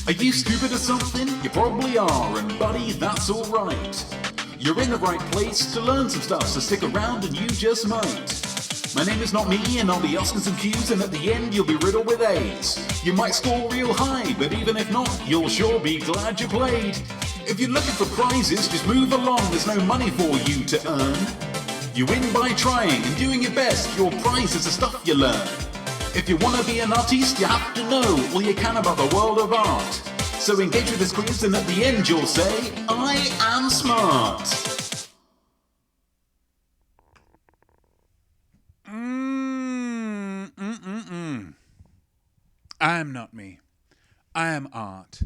Are you stupid or something? You probably are, and buddy, that's alright. You're in the right place to learn some stuff, so stick around and you just might. My name is Notme, and I'll be asking some Q's, and at the end you'll be riddled with A's. You might score real high, but even if not, you'll sure be glad you played. If you're looking for prizes, just move along, there's no money for you to earn. You win by trying and doing your best, your prize is the stuff you learn. If you want to be an artiste, you have to know all you can about the world of art. So engage with this quiz, and at the end you'll say, I am smart. I am not me. I am art.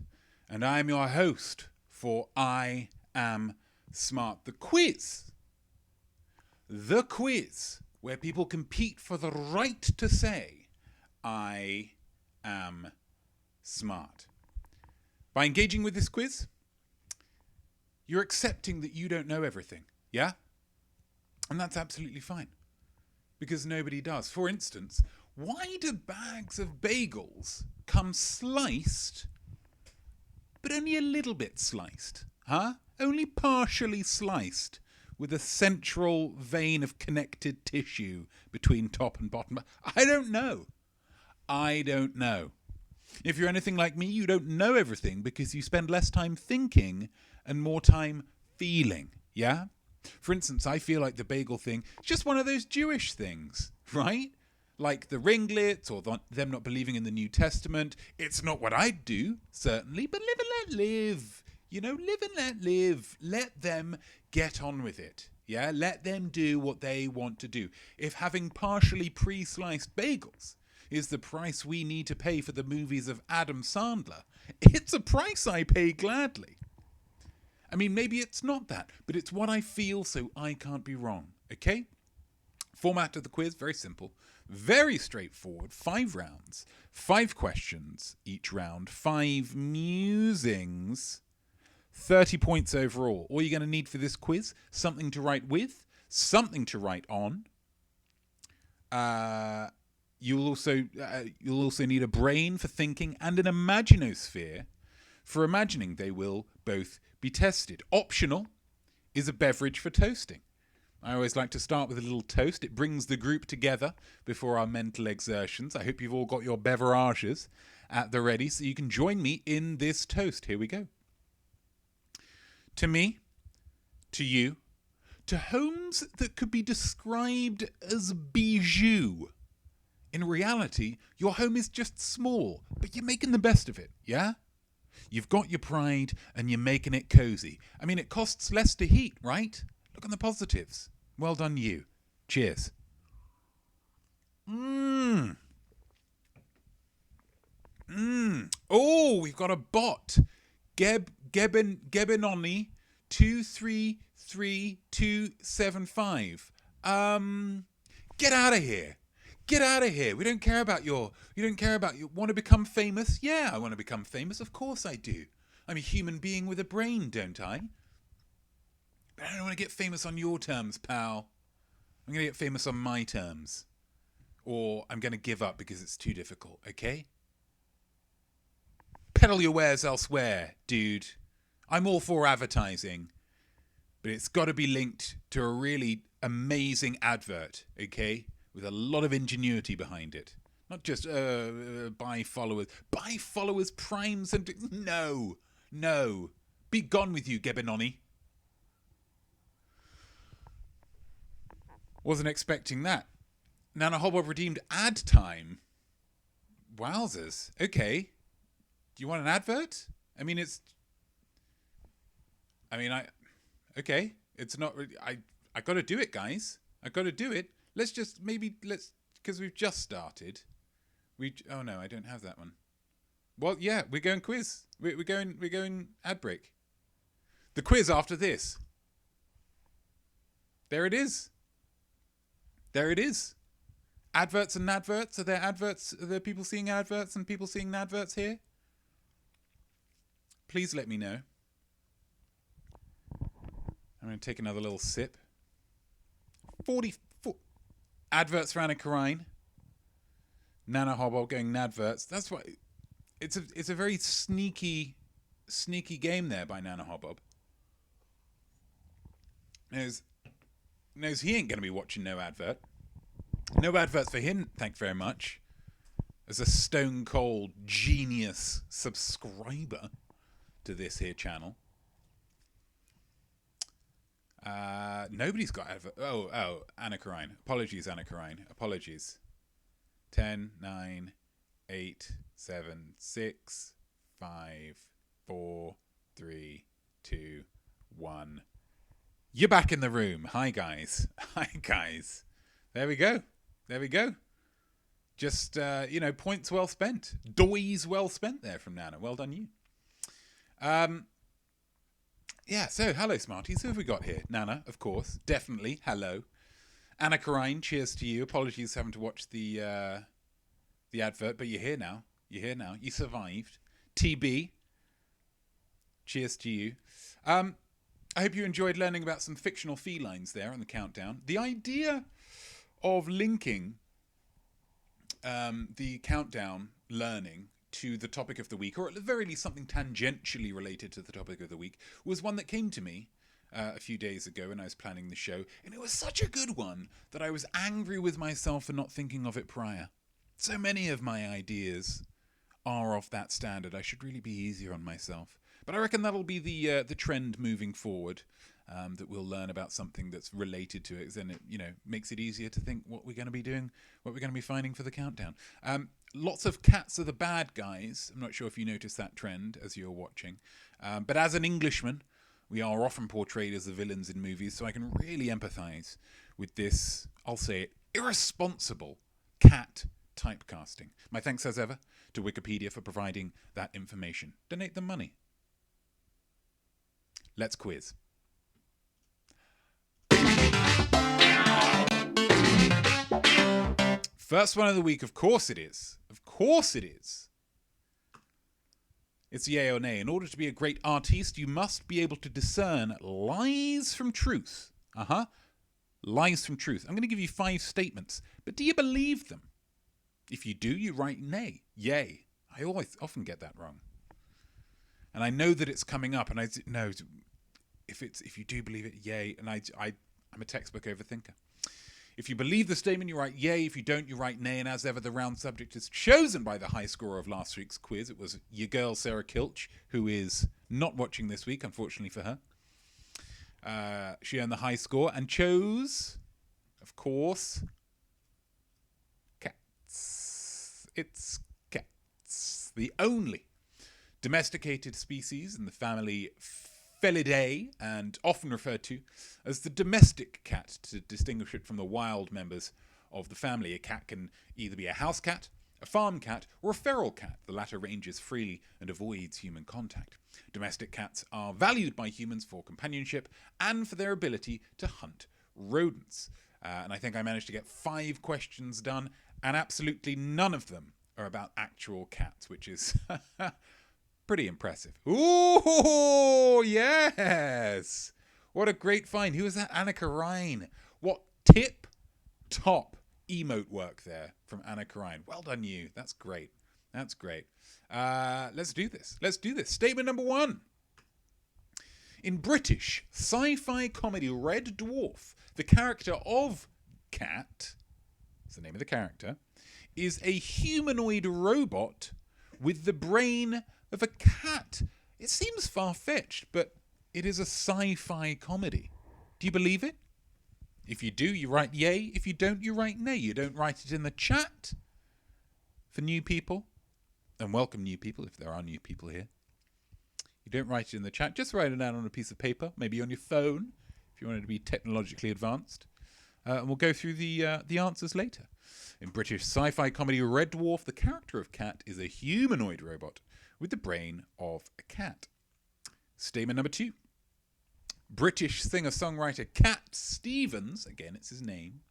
And I am your host for I Am Smart, the quiz. The quiz where people compete for the right to say, I am smart. By engaging with this quiz, you're accepting that you don't know everything, yeah? And that's absolutely fine, because nobody does. For instance, why do bags of bagels come sliced, but only a little bit sliced? Huh? Only partially sliced, with a central vein of connected tissue between top and bottom. I don't know. If you're anything like me, you don't know everything because you spend less time thinking and more time feeling, yeah? For instance, I feel like the bagel thing is just one of those Jewish things, right? Like the ringlets or them not believing in the New Testament. It's not what I'd do, certainly, but live and let live. You know, live and let live. Let them get on with it. Yeah, let them do what they want to do. If having partially pre-sliced bagels is the price we need to pay for the movies of Adam Sandler, it's a price I pay gladly. I mean, maybe it's not that, but it's what I feel, so I can't be wrong, okay? Format of the quiz, very simple. Very straightforward. 5 rounds, 5 questions each round, 5 musings, 30 points overall. All you're going to need for this quiz, something to write with, something to write on. You'll also need a brain for thinking and an imaginosphere for imagining. They will both be tested. Optional is a beverage for toasting. I always like to start with a little toast. It brings the group together before our mental exertions. I hope you've all got your beverages at the ready so you can join me in this toast. Here we go. To me, to you, to homes that could be described as bijou. In reality, your home is just small, but you're making the best of it, yeah? You've got your pride and you're making it cozy. I mean, it costs less to heat, right? Look on the positives. Well done, you. Cheers. Oh, we've got a bot. Gebenoni 233275. Get out of here. Get out of here. We don't care about you want to become famous? Yeah, I want to become famous. Of course I do. I'm a human being with a brain, don't I? But I don't want to get famous on your terms, pal. I'm going to get famous on my terms. Or I'm going to give up because it's too difficult, okay? Peddle your wares elsewhere, dude. I'm all for advertising. But it's got to be linked to a really amazing advert, okay? With a lot of ingenuity behind it. Not just buy followers. Buy followers, primes, and... No. Be gone with you, Gebenoni. Wasn't expecting that. Nana Hobbob redeemed ad time. Wowzers. Okay. Do you want an advert? I mean, okay. It's not really... I got to do it, guys. I got to do it. Let's because we've just started. Oh no, I don't have that one. Well, yeah, we're going quiz. We're going ad break. The quiz after this. There it is. Adverts and adverts. Are there adverts? Are there people seeing adverts and people seeing adverts here? Please let me know. I'm going to take another little sip. 44 adverts for Anna Karine. Nana Hobbob going nadverts. That's what it's a very sneaky game there by Nana Hobbob. Knows he ain't going to be watching no advert. No adverts for him, thank you very much. As a stone cold genius subscriber to this here channel. Nobody's got advert. Oh, Anna Karine. Apologies, Anna Karine. Apologies. 10, 9, 8, 7, 6, 5, 4, 3, 2, 1. You're back in the room. Hi, guys. Hi, guys. There we go. Just, points well spent. Doys well spent there from Nana. Well done, you. Yeah, so hello, Smarties. Who have we got here? Nana, of course. Definitely. Hello. Anna Karine, cheers to you. Apologies for having to watch the advert, but you're here now. You survived. TB, cheers to you. I hope you enjoyed learning about some fictional felines there on the countdown. The idea of linking the countdown learning to the topic of the week, or at the very least something tangentially related to the topic of the week, was one that came to me a few days ago when I was planning the show, and it was such a good one that I was angry with myself for not thinking of it prior. So many of my ideas are of that standard. I should really be easier on myself. But I reckon that'll be the trend moving forward, that we'll learn about something that's related to it. Then it makes it easier to think what we're going to be doing, what we're going to be finding for the countdown. Lots of cats are the bad guys. I'm not sure if you noticed that trend as you're watching. But as an Englishman, we are often portrayed as the villains in movies, so I can really empathise with this, I'll say it, irresponsible cat typecasting. My thanks as ever to Wikipedia for providing that information. Donate them money. Let's quiz. First one of the week, of course it is. It's yay or nay. In order to be a great artiste, you must be able to discern lies from truth. Lies from truth. I'm going to give you 5 statements, but do you believe them? If you do, you write nay. Yay. I often get that wrong. And I know that it's coming up, and I know if you do believe it, yay. And I'm a textbook overthinker. If you believe the statement, you write yay. If you don't, you write nay. And as ever, the round subject is chosen by the high scorer of last week's quiz. It was your girl, Sarah Kilch, who is not watching this week, unfortunately for her. She earned the high score and chose, of course, cats. It's cats. The only domesticated species in the family Felidae, and often referred to as the domestic cat to distinguish it from the wild members of the family. A cat can either be a house cat, a farm cat, or a feral cat. The latter ranges freely and avoids human contact. Domestic cats are valued by humans for companionship and for their ability to hunt rodents. And I think I managed to get 5 questions done, and absolutely none of them are about actual cats, which is pretty impressive. Ooh, yes! What a great find. Who was that? Anna Karine. What tip-top emote work there from Anna Karine. Well done, you. That's great. Let's do this. Statement number 1. In British sci-fi comedy Red Dwarf, the character of Cat, that's the name of the character, is a humanoid robot with the brain of a cat. It seems far-fetched, but it is a sci-fi comedy. Do you believe it? If you do, you write yay. If you don't, you write nay. You don't write it in the chat for new people. And welcome new people, if there are new people here. You don't write it in the chat. Just write it down on a piece of paper, maybe on your phone, if you want it to be technologically advanced. And we'll go through the answers later. In British sci-fi comedy Red Dwarf, the character of Cat is a humanoid robot with the brain of a cat. Statement number 2. British singer-songwriter Cat Stevens, again it's his name,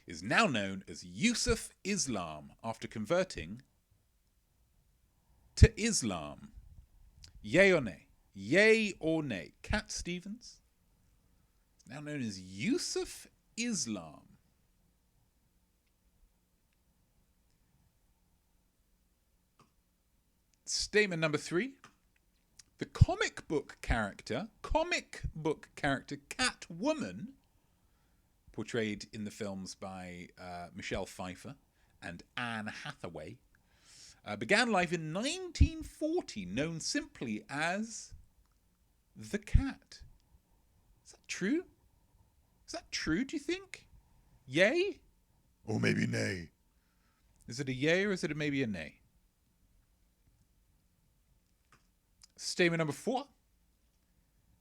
is now known as Yusuf Islam after converting to Islam. Yay or nay? Yay or nay? Cat Stevens is now known as Yusuf Islam. Statement number 3. The comic book character Catwoman, portrayed in the films by Michelle Pfeiffer and Anne Hathaway, began life in 1940, known simply as the Cat. Is that true? Is that true, do you think? Yay? Or maybe nay? Is it a yay or is it maybe a nay? Statement number 4.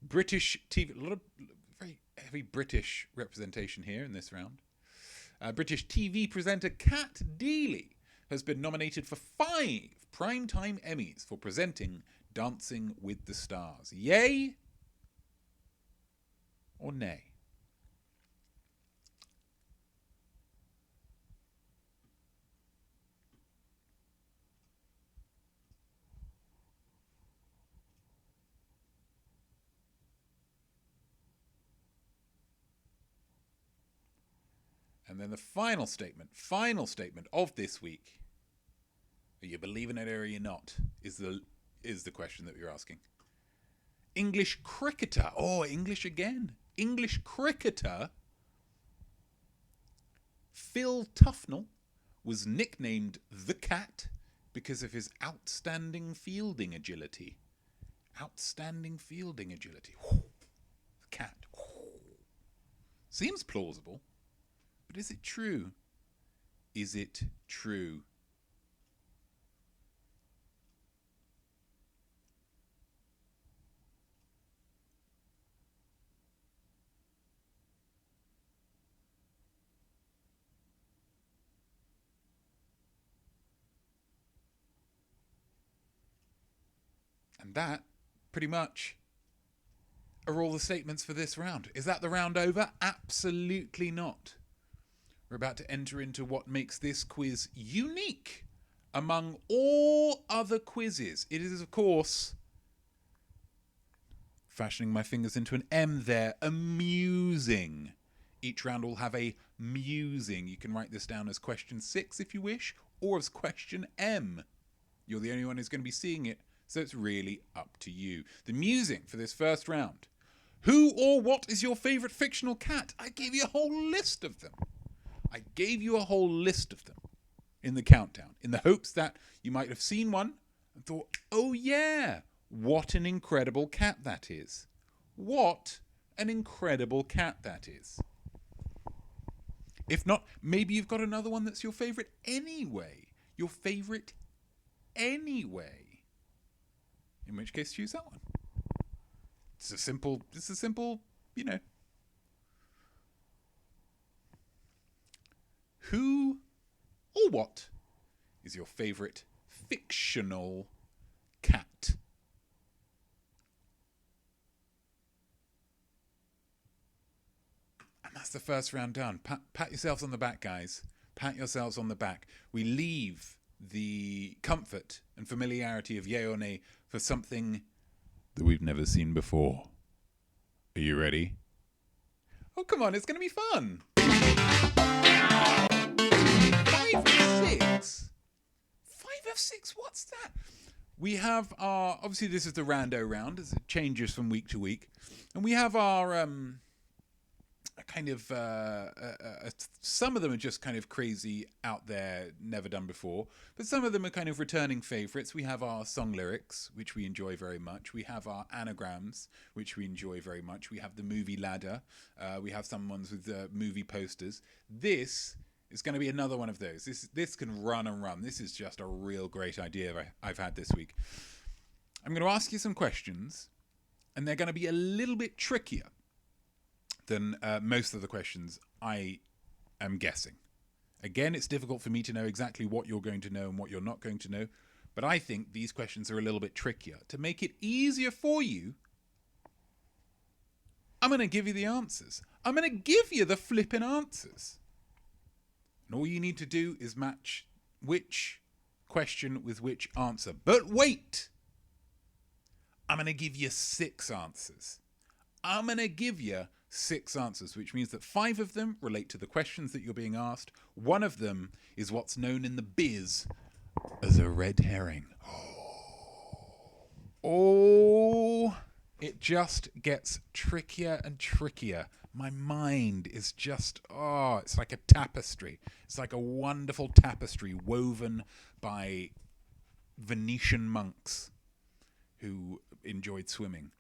British TV... A lot of very heavy British representation here in this round. British TV presenter Cat Deeley has been nominated for 5 Primetime Emmys for presenting Dancing with the Stars. Yay or nay? And then the final statement of this week. Are you believing it or are you not? Is the question that you're asking. English cricketer. Oh, English again. English cricketer Phil Tufnell was nicknamed the Cat because of his outstanding fielding agility. Outstanding fielding agility. The Cat. Seems plausible. But is it true? Is it true? And that, pretty much, are all the statements for this round. Is that the round over? Absolutely not. We're about to enter into what makes this quiz unique among all other quizzes. It is, of course, fashioning my fingers into an M there, amusing. Each round will have a musing. You can write this down as question 6 if you wish, or as question M. You're the only one who's going to be seeing it, so it's really up to you. The musing for this first round. Who or what is your favourite fictional cat? I gave you a whole list of them. In the countdown, in the hopes that you might have seen one and thought, oh yeah, what an incredible cat that is. What an incredible cat that is. If not, maybe you've got another one that's your favourite anyway. Your favourite anyway. In which case, choose that one. It's a simple, you know. Who or what is your favourite fictional cat? And that's the first round done. Pat yourselves on the back, guys. Pat yourselves on the back. We leave the comfort and familiarity of yay or nay for something that we've never seen before. Are you ready? Oh, come on, it's going to be fun. 5 of 6. 5 of 6, what's that? We have our, obviously this is the rando round, as it changes from week to week. And we have our, some of them are just kind of crazy, out there, never done before. But some of them are kind of returning favourites. We have our song lyrics, which we enjoy very much. We have our anagrams, which we enjoy very much. We have the movie ladder. We have some ones with movie posters. This is going to be another one of those. This can run and run. This is just a real great idea I've had this week. I'm going to ask you some questions, and they're going to be a little bit trickier than most of the questions I am guessing. Again, it's difficult for me to know exactly what you're going to know and what you're not going to know, but I think these questions are a little bit trickier. To make it easier for you, I'm going to give you the answers. I'm going to give you the flipping answers. And all you need to do is match which question with which answer. But wait! I'm going to give you 6 answers. I'm going to give you 6 answers, which means that 5 of them relate to the questions that you're being asked. 1 of them is what's known in the biz as a red herring. Oh. Oh, it just gets trickier and trickier. My mind is just, it's like a tapestry. It's like a wonderful tapestry woven by Venetian monks who enjoyed swimming.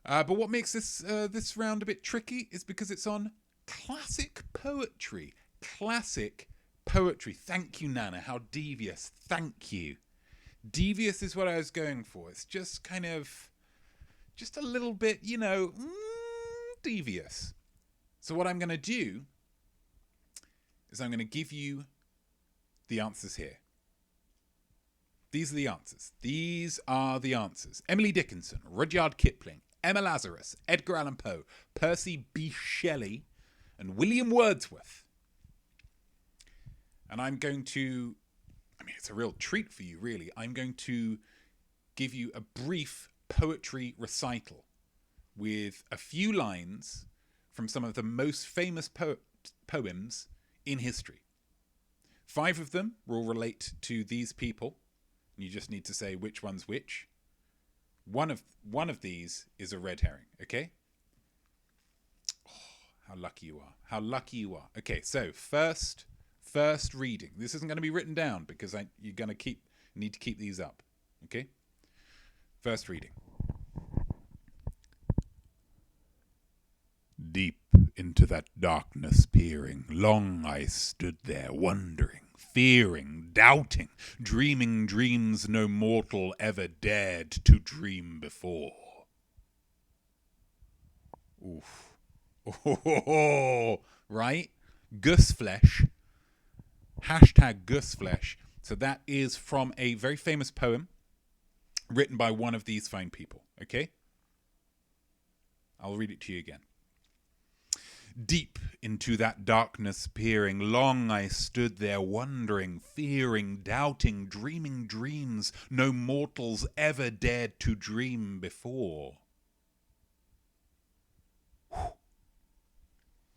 But what makes this round a bit tricky is because it's on classic poetry. Classic poetry. Thank you, Nana. How devious. Thank you. Devious is what I was going for. It's just kind of, just a little bit, devious. So what I'm going to do is I'm going to give you the answers here. These are the answers. These are the answers. Emily Dickinson, Rudyard Kipling, Emma Lazarus, Edgar Allan Poe, Percy B. Shelley, and William Wordsworth. And I'm going to, it's a real treat for you, really. I'm going to give you a brief poetry recital with a few lines from some of the most famous poems in history. 5 of them will relate to these people. You just need to say which one's which. One of these is a red herring, okay? Oh, how lucky you are. How lucky you are. Okay, so first reading. This isn't going to be written down because you're going to need to keep these up, okay? First reading. Deep into that darkness peering, long I stood there wondering, fearing, doubting, dreaming dreams no mortal ever dared to dream before. Oof. Oh, right? Gooseflesh. Hashtag Gooseflesh. So that is from a very famous poem written by one of these fine people, okay? I'll read it to you again. Deep into that darkness peering, long I stood there wondering, fearing, doubting, dreaming dreams no mortals ever dared to dream before. Whew.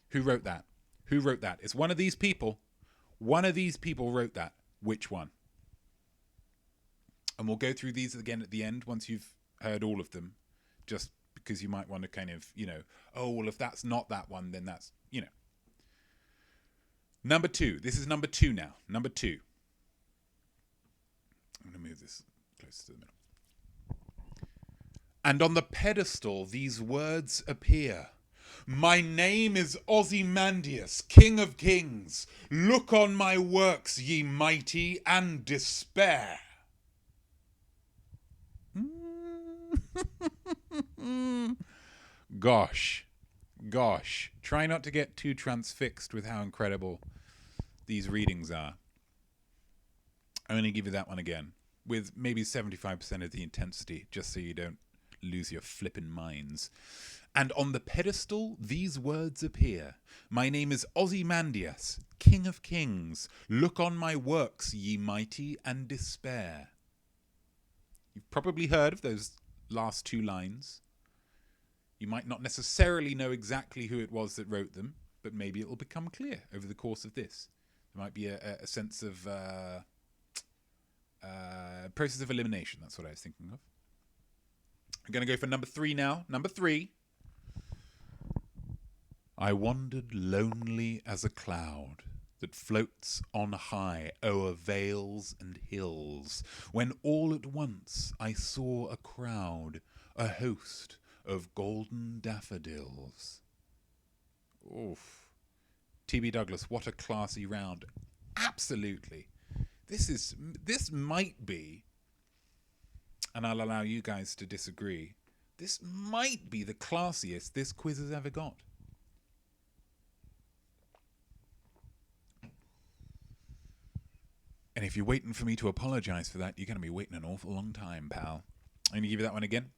Who wrote that? Who wrote that? It's one of these people. One of these people wrote that. Which one? And we'll go through these again at the end once you've heard all of them. Just because you might want to kind of, if that's not that one, then that's, Number 2. This is number 2 now. Number 2. I'm going to move this closer to the middle. And on the pedestal these words appear. My name is Ozymandias, King of Kings. Look on my works, ye mighty, and despair. Gosh. Try not to get too transfixed with how incredible these readings are. I'm going to give you that one again with maybe 75% of the intensity, just so you don't lose your flippin' minds. And on the pedestal these words appear. My name is Ozymandias, King of Kings. Look on my works, ye mighty, and despair. You've probably heard of those last 2 lines. You might not necessarily know exactly who it was that wrote them, but maybe it will become clear over the course of this. There might be a sense of process of elimination. That's what I was thinking of. I'm going to go for number 3 now. Number 3. I wandered lonely as a cloud that floats on high o'er vales and hills, when all at once I saw a crowd, a host of golden daffodils. Oof. T.B. Douglas, what a classy round. Absolutely. This might be, and I'll allow you guys to disagree, this might be the classiest this quiz has ever got. And if you're waiting for me to apologise for that, you're going to be waiting an awful long time, pal. I'm going to give you that one again.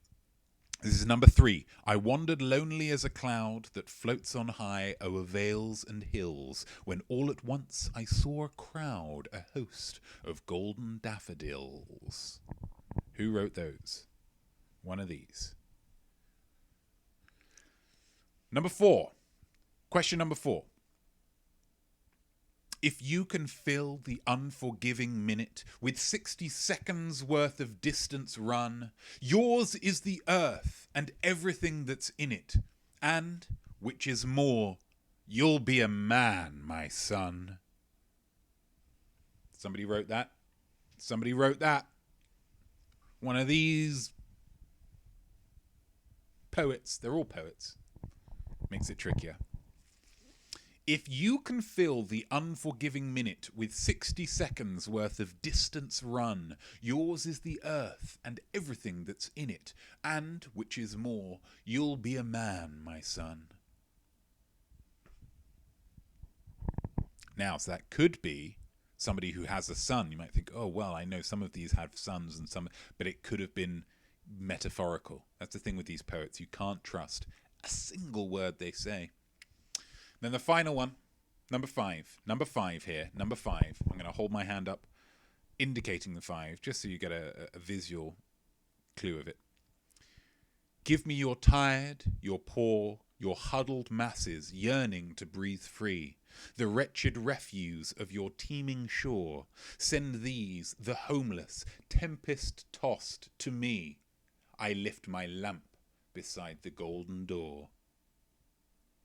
This is number 3. I wandered lonely as a cloud that floats on high o'er vales and hills, when all at once I saw a crowd, a host of golden daffodils. Who wrote those? One of these. Number 4. Question number 4. If you can fill the unforgiving minute with 60 seconds worth of distance run, yours is the earth and everything that's in it. And, which is more, you'll be a man, my son. Somebody wrote that. Somebody wrote that. One of these poets, they're all poets, makes it trickier. If you can fill the unforgiving minute with 60 seconds worth of distance run, yours is the earth and everything that's in it. And, which is more, you'll be a man, my son. Now, so that could be somebody who has a son. You might think, oh, well, I know some of these have sons and some, but it could have been metaphorical. That's the thing with these poets. You can't trust a single word they say. Then the final one, number 5. Number 5 here. Number 5. I'm going to hold my hand up, indicating the 5, just so you get a visual clue of it. Give me your tired, your poor, your huddled masses yearning to breathe free. The wretched refuse of your teeming shore. Send these, the homeless, tempest-tossed, to me. I lift my lamp beside the golden door.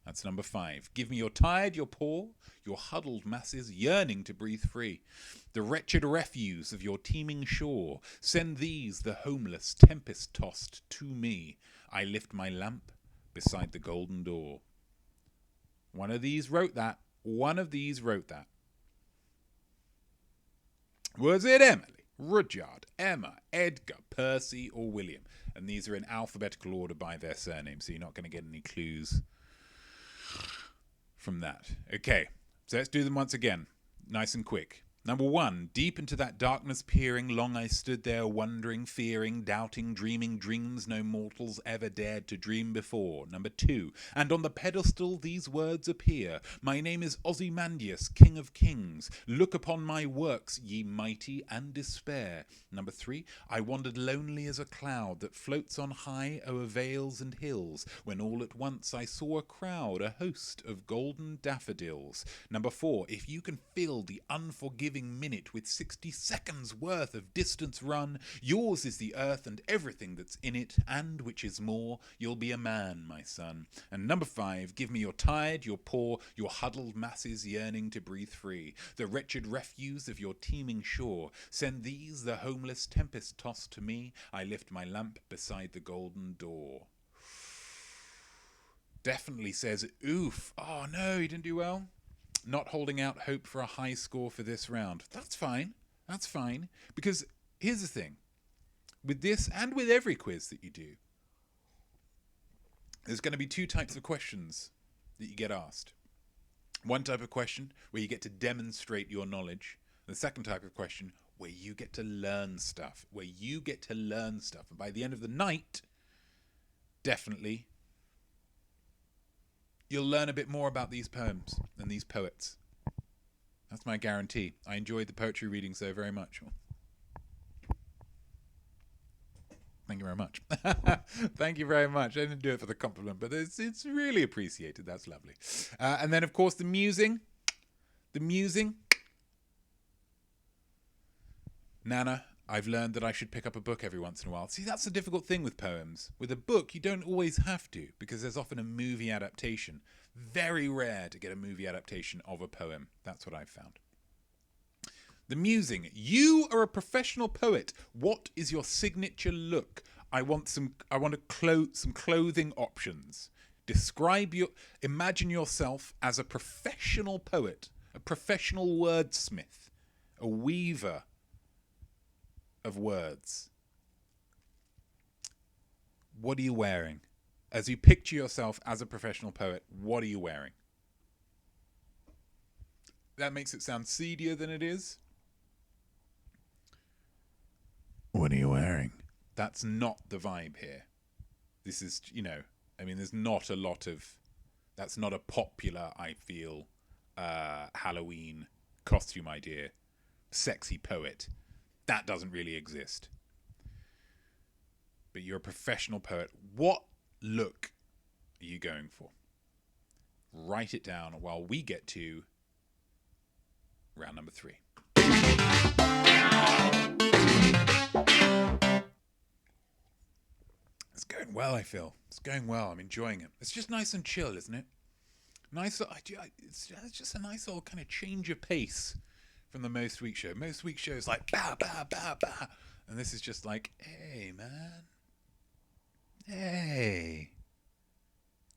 That's number 5. Give me your tired, your poor, your huddled masses yearning to breathe free. The wretched refuse of your teeming shore. Send these, the homeless, tempest-tossed, to me. I lift my lamp beside the golden door. One of these wrote that. One of these wrote that. Was it Emily, Rudyard, Emma, Edgar, Percy, or William? And these are in alphabetical order by their surname, so you're not going to get any clues from that. Okay, so let's do them once again, nice and quick. Number 1, deep into that darkness peering, long I stood there wondering, fearing, doubting, dreaming dreams no mortals ever dared to dream before. Number 2, and on the pedestal these words appear, my name is Ozymandias, King of Kings, look upon my works, ye mighty, and despair. Number 3, I wandered lonely as a cloud that floats on high o'er vales and hills, when all at once I saw a crowd, a host of golden daffodils. Number 4, if you can fill the unforgiving minute with 60 seconds worth of distance run, yours is the earth and everything that's in it, and, which is more, you'll be a man, my son. And number 5, give me your tired, your poor, your huddled masses yearning to breathe free, the wretched refuse of your teeming shore. Send these, the homeless, tempest-tossed, to me. I lift my lamp beside the golden door. Definitely says, oof. Oh no, he didn't do well. Not holding out hope for a high score for this round. That's fine. That's fine. Because here's the thing. With this and with every quiz that you do, there's going to be 2 types of questions that you get asked. One type of question where you get to demonstrate your knowledge. The second type of question where you get to learn stuff. And by the end of the night, definitely, you'll learn a bit more about these poems and these poets. That's my guarantee. I enjoyed the poetry reading so very much. Thank you very much. Thank you very much. I didn't do it for the compliment, but it's really appreciated. That's lovely. And then, of course, the musing. Nana, I've learned that I should pick up a book every once in a while. See, that's the difficult thing with poems. With a book, you don't always have to, because there's often a movie adaptation. Very rare to get a movie adaptation of a poem. That's what I've found. The musing. You are a professional poet. What is your signature look? I want some clothing options. Imagine yourself as a professional poet, a professional wordsmith, a weaver of words. What are you wearing? As you picture yourself as a professional poet, what are you wearing? That makes it sound seedier than it is. What are you wearing? That's not the vibe here. This is, there's not a lot of, that's not a popular, I feel, Halloween costume idea. Sexy poet. That doesn't really exist. But you're a professional poet. What look are you going for? Write it down while we get to round number 3. It's going well, I feel. It's going well. I'm enjoying it. It's just nice and chill, isn't it? Nice. It's just a nice little kind of change of pace from the Most Week show. Most Week show is like, bah, bah, bah, bah. And this is just like, hey, man. Hey.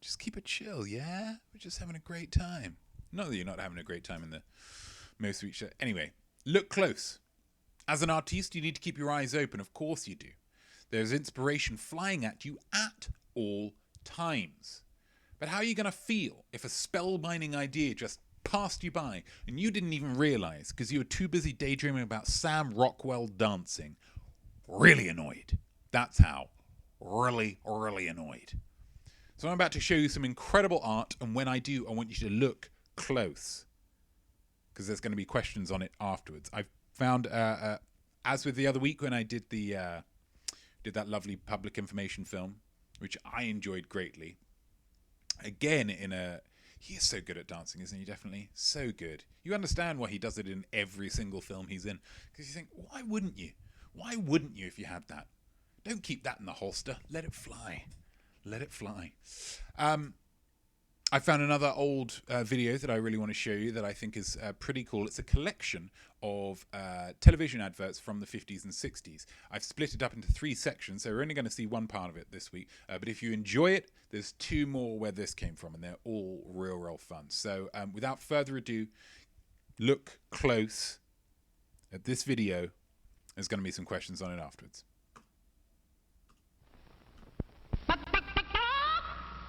Just keep it chill, yeah? We're just having a great time. Not that you're not having a great time in the Most Week show. Anyway, look close. As an artiste, you need to keep your eyes open. Of course you do. There's inspiration flying at you at all times. But how are you going to feel if a spellbinding idea just passed you by and you didn't even realize because you were too busy daydreaming about Sam Rockwell dancing? Really annoyed. That's how. Really, really annoyed. So I'm about to show you some incredible art, and when I do, I want you to look close because there's going to be questions on it afterwards. I've found, as with the other week when I did that lovely public information film, which I enjoyed greatly. Again, he is so good at dancing, isn't he? Definitely so good. You understand why he does it in every single film he's in, because you think, why wouldn't you? Why wouldn't you if you had that? Don't keep that in the holster. Let it fly. Let it fly. I found another old video that I really want to show you that I think is pretty cool. It's a collection of television adverts from the 50s and 60s. I've split it up into 3 sections, so we're only going to see one part of it this week. But if you enjoy it, there's 2 more where this came from, and they're all real, real fun. So without further ado, look close at this video. There's going to be some questions on it afterwards.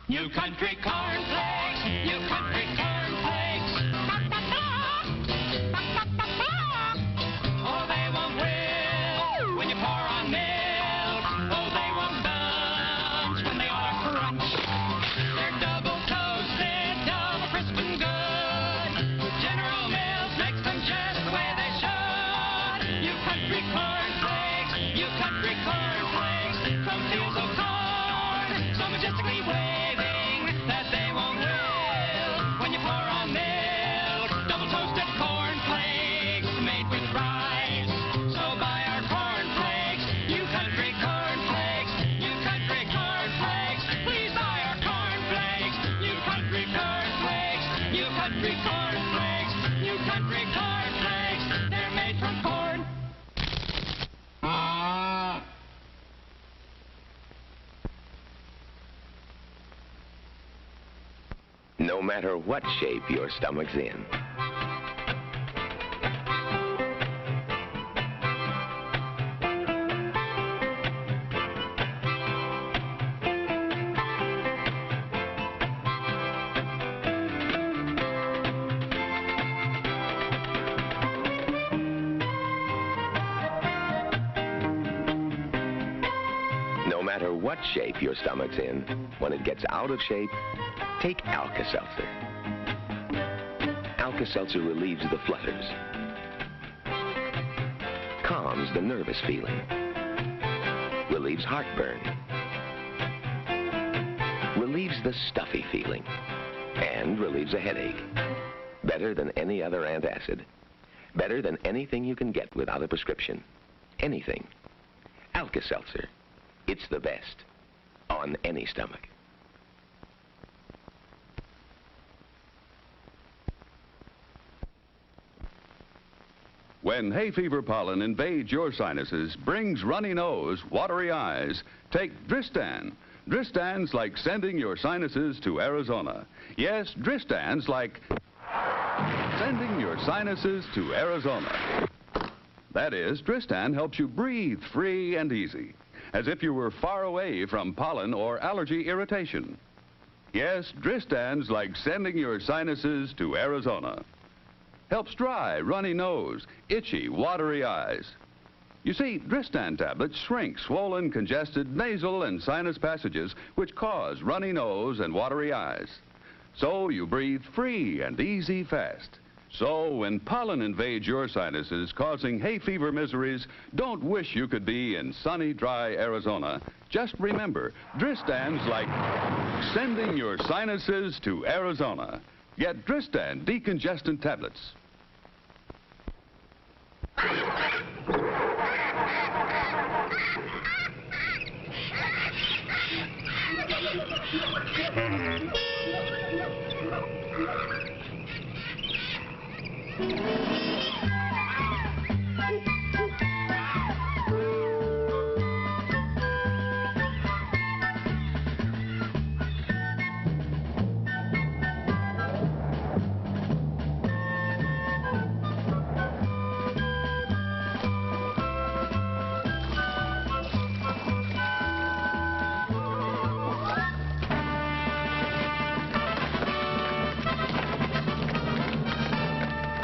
You country cornflakes, you country cornflakes. Oh, they won't will when you pour on milk. Oh, they won't bunch when they are crunch. They're double toasted, double crisp and good. General Mills makes them just the way they should. You country cornflakes, you country cornflakes. From fields of corn, so majestically waving. No matter what shape your stomach's in. No matter what shape your stomach's in, when it gets out of shape, take Alka-Seltzer. Alka-Seltzer relieves the flutters, calms the nervous feeling, relieves heartburn, relieves the stuffy feeling, and relieves a headache. Better than any other antacid. Better than anything you can get without a prescription. Anything. Alka-Seltzer. It's the best on any stomach. When hay fever pollen invades your sinuses, brings runny nose, watery eyes, take Dristan. Dristan's like sending your sinuses to Arizona. Yes, Dristan's like sending your sinuses to Arizona. That is, Dristan helps you breathe free and easy, as if you were far away from pollen or allergy irritation. Yes, Dristan's like sending your sinuses to Arizona. Helps dry, runny nose, itchy, watery eyes. You see, Dristan tablets shrink swollen, congested nasal and sinus passages which cause runny nose and watery eyes. So you breathe free and easy fast. So when pollen invades your sinuses causing hay fever miseries, don't wish you could be in sunny, dry Arizona. Just remember, Dristan's like sending your sinuses to Arizona. Get Dristan decongestant tablets.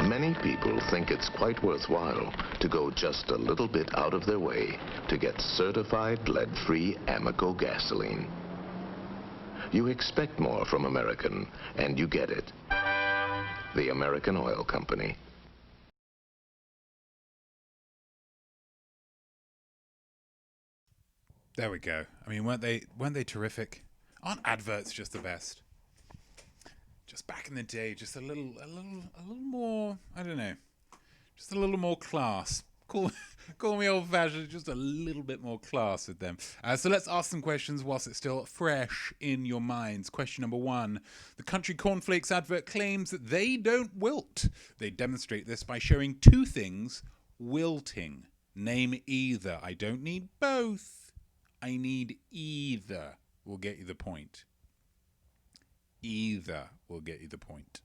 Many people think it's quite worthwhile to go just a little bit out of their way to get certified lead-free Amoco gasoline. You expect more from American, and you get it. The American Oil Company. There we go. I mean, weren't they terrific? Aren't adverts just the best? Just back in the day, just a little more, I don't know, just a little more class. Call me old-fashioned, just a little bit more class with them. So let's ask some questions whilst it's still fresh in your minds. Question number 1. The Country Cornflakes advert claims that they don't wilt. They demonstrate this by showing 2 things wilting. Name either. I don't need both. I need either. We'll get you the point. Either will get you the point.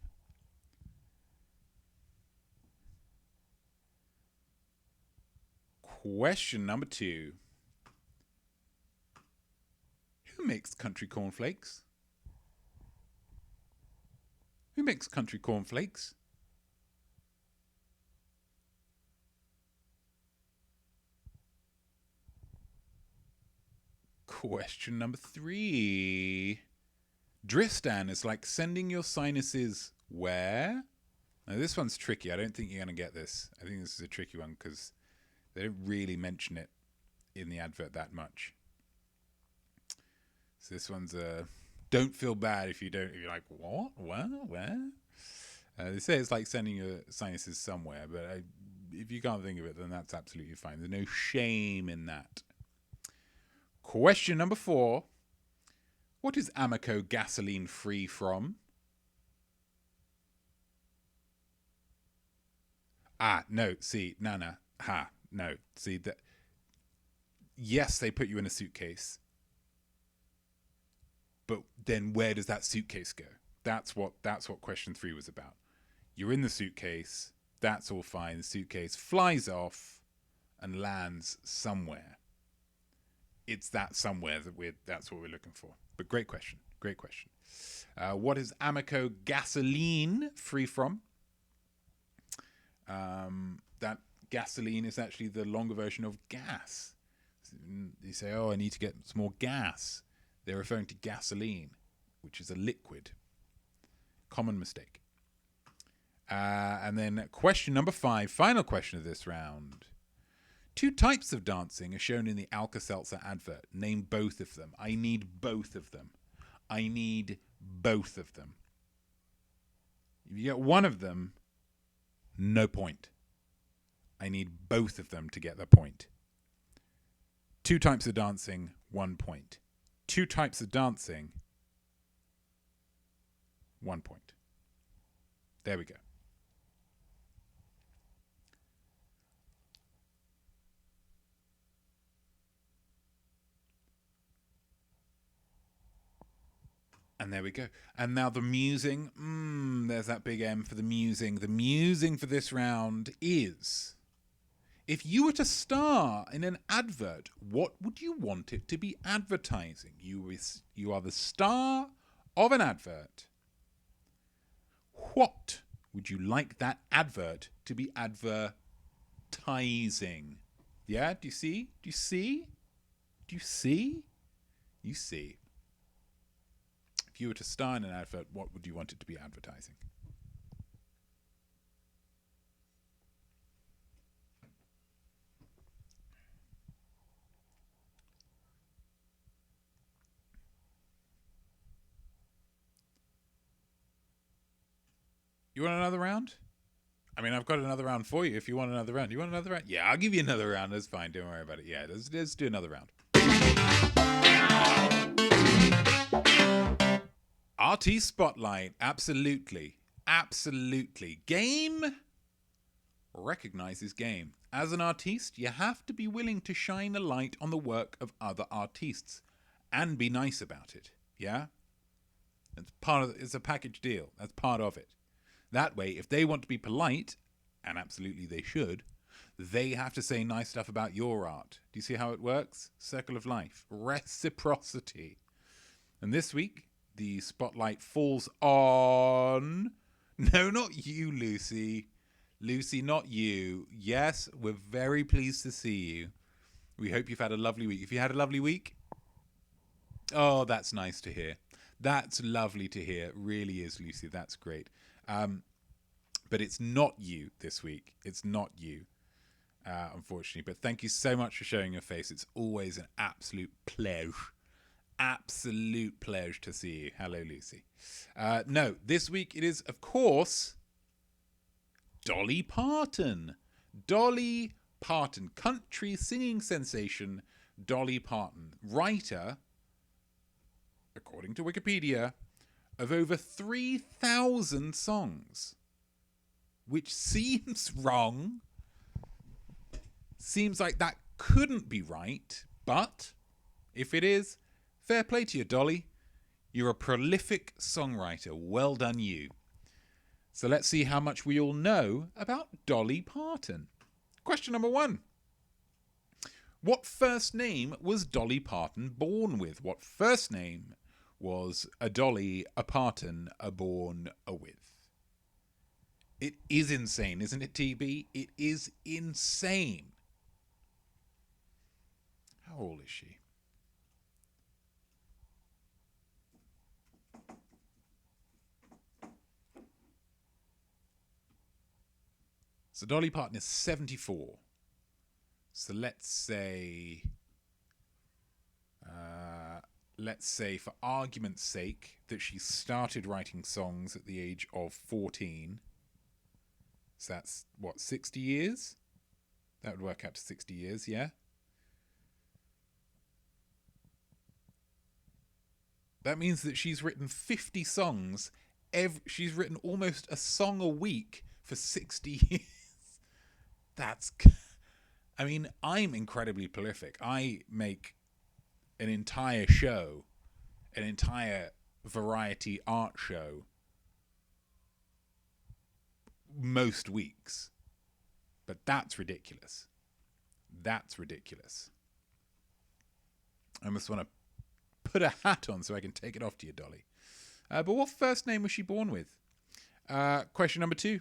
Question number 2. Who makes country cornflakes? Who makes country cornflakes? Question number 3. Dristan is like sending your sinuses where? Now this one's tricky. I don't think you're going to get this. I think this is a tricky one because they don't really mention it in the advert that much. So this one's don't feel bad if you don't. If you're like, what? Where? They say it's like sending your sinuses somewhere, but if you can't think of it, then that's absolutely fine. There's no shame in that. Question number 4. What is Amoco gasoline free from? No, see, no, see that. Yes, they put you in a suitcase, but then where does that suitcase go? That's what question 3 was about. You're in the suitcase. That's all fine. The suitcase flies off and lands somewhere. It's that somewhere that's what we're looking for. But great question. What is Amoco gasoline free from? That gasoline is actually the longer version of gas. You say, oh, I need to get some more gas. They're referring to gasoline, which is a liquid. Common mistake. And then question number 5, final question of this round. 2 types of dancing are shown in the Alka-Seltzer advert. Name both of them. I need both of them. I need both of them. If you get one of them, no point. I need both of them to get the point. 2 types of dancing, 1 point. 2 types of dancing, 1 point. There we go. And there we go. And now the musing. There's that big M for the musing. The musing for this round is, if you were to star in an advert, what would you want it to be advertising? You are the star of an advert. What would you like that advert to be advertising? Yeah, do you see? Do you see? Do you see? You see. If you were to star in an advert, what would you want it to be advertising? You want another round? I mean, I've got another round for you if you want another round. You want another round? Yeah, I'll give you another round. That's fine. Don't worry about it. Yeah, let's do another round. RT Spotlight. Absolutely. Absolutely. Game recognizes game. As an artiste, you have to be willing to shine a light on the work of other artists and be nice about it. Yeah? It's a package deal. That's part of it. That way, if they want to be polite, and absolutely they should, they have to say nice stuff about your art. Do you see how it works? Circle of life. Reciprocity. And this week, the spotlight falls on... No, not you, Lucy. Lucy, not you. Yes, we're very pleased to see you. We hope you've had a lovely week. If you had a lovely week, oh, that's nice to hear. That's lovely to hear. It really is, Lucy. That's great. But it's not you this week. It's not you, unfortunately. But thank you so much for showing your face. It's always an absolute pleasure. Absolute pleasure to see you. Hello, Lucy. No, this week it is, of course, Dolly Parton. Dolly Parton. Country singing sensation Dolly Parton. Writer, according to Wikipedia, of over 3,000 songs. Which seems wrong. Seems like that couldn't be right. But if it is, fair play to you, Dolly. You're a prolific songwriter. Well done, you. So let's see how much we all know about Dolly Parton. Question number 1. What first name was Dolly Parton born with? What first name was a Dolly, a Parton, a born, a with? It is insane, isn't it, TB? It is insane. How old is she? So Dolly Parton is 74. So let's say for argument's sake that she started writing songs at the age of 14. So that's, 60 years? That would work out to 60 years, yeah? That means that she's written 50 songs. She's written almost a song a week for 60 years. I mean, I'm incredibly prolific. I make an entire show, an entire variety art show, most weeks. But that's ridiculous. That's ridiculous. I must want to put a hat on so I can take it off to you, Dolly. But what first name was she born with? Question number 2.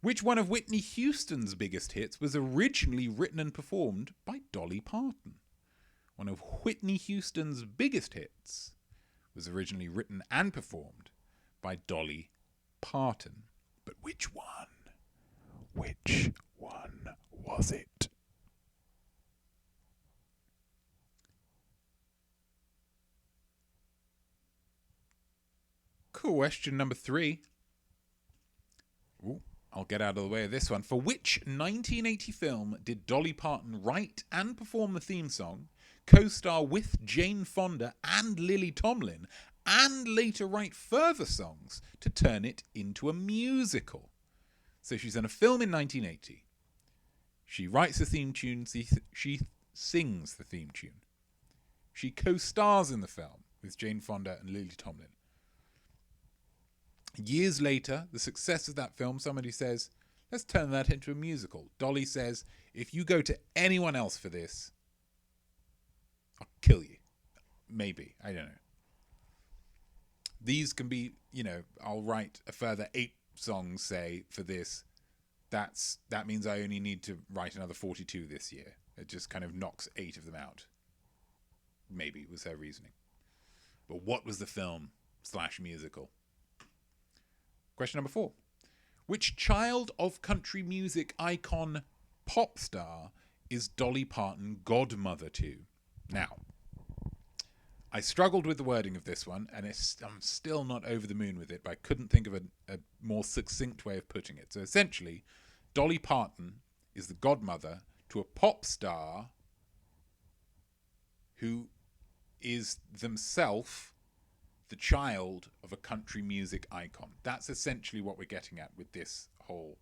Which one of Whitney Houston's biggest hits was originally written and performed by Dolly Parton? One of Whitney Houston's biggest hits was originally written and performed by Dolly Parton. But which one? Which one was it? Question number 3. Ooh, I'll get out of the way of this one. For which 1980 film did Dolly Parton write and perform the theme song, co-star with Jane Fonda and Lily Tomlin, and later write further songs to turn it into a musical? So she's in a film in 1980. She writes the theme tune. She sings the theme tune. She co-stars in the film with Jane Fonda and Lily Tomlin. Years later, the success of that film, somebody says, let's turn that into a musical. Dolly says, if you go to anyone else for this, I'll kill you. Maybe. I don't know. These can be, I'll write a further 8 songs, say, for this. That means I only need to write another 42 this year. It just kind of knocks 8 of them out. Maybe was her reasoning. But what was the film / musical? Question number 4. Which child of country music icon pop star is Dolly Parton godmother to? Now, I struggled with the wording of this one, and I'm still not over the moon with it, but I couldn't think of a more succinct way of putting it. So essentially, Dolly Parton is the godmother to a pop star who is themselves the child of a country music icon. That's essentially what we're getting at with this whole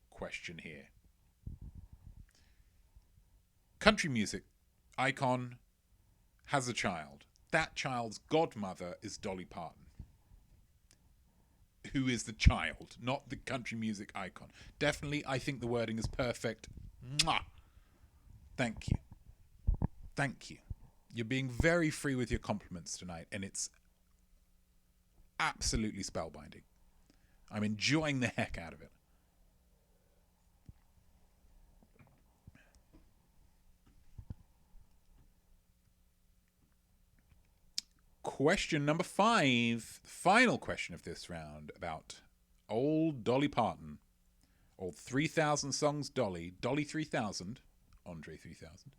question here. Country music icon has a child. That child's godmother is Dolly Parton, who is the child, not the country music icon. Definitely, I think the wording is perfect. Mwah! Thank you. Thank you. You're being very free with your compliments tonight, and it's absolutely spellbinding. I'm enjoying the heck out of it. Question number 5, final question of this round, about old Dolly Parton, old 3,000 songs Dolly, Dolly 3000, Andre 3000.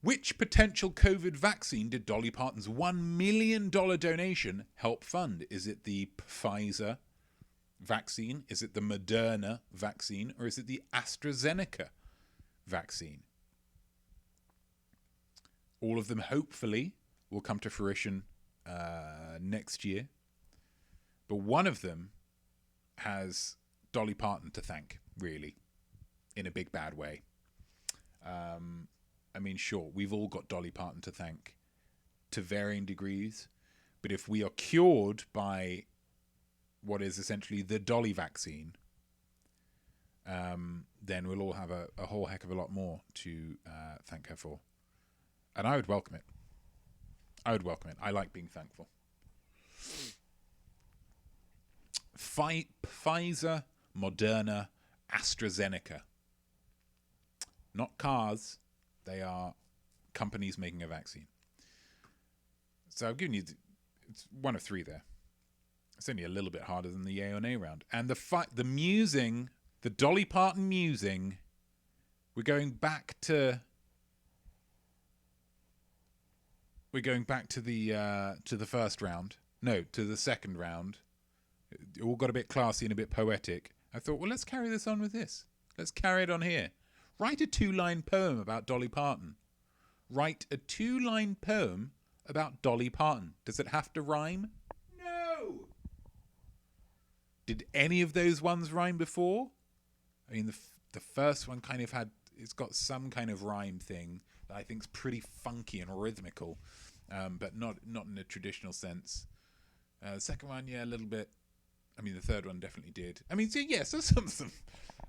Which potential COVID vaccine did Dolly Parton's $1 million donation help fund? Is it the Pfizer vaccine? Is it the Moderna vaccine? Or is it the AstraZeneca vaccine? All of them, hopefully, will come to fruition next year. But one of them has Dolly Parton to thank, really, in a big bad way. I mean, sure, we've all got Dolly Parton to thank to varying degrees, but if we are cured by what is essentially the Dolly vaccine, then we'll all have a whole heck of a lot more to thank her for. And I would welcome it. I would welcome it. I like being thankful. Pfizer, Moderna, AstraZeneca. Not cars. They are companies making a vaccine. So I've given you, it's one of 3 there. It's only a little bit harder than the yay or nay round. And the musing, the Dolly Parton musing, we're going back to the first round. No, to the second round. It all got a bit classy and a bit poetic. I thought, well, let's carry this on with this. Let's carry it on here. Write a 2-line poem about Dolly Parton. Write a 2-line poem about Dolly Parton. Does it have to rhyme? No! Did any of those ones rhyme before? I mean, the first one kind of it's got some kind of rhyme thing that I think is pretty funky and rhythmical, but not in a traditional sense. The second one, yeah, a little bit. I mean, the third one definitely did. I mean, so some of them.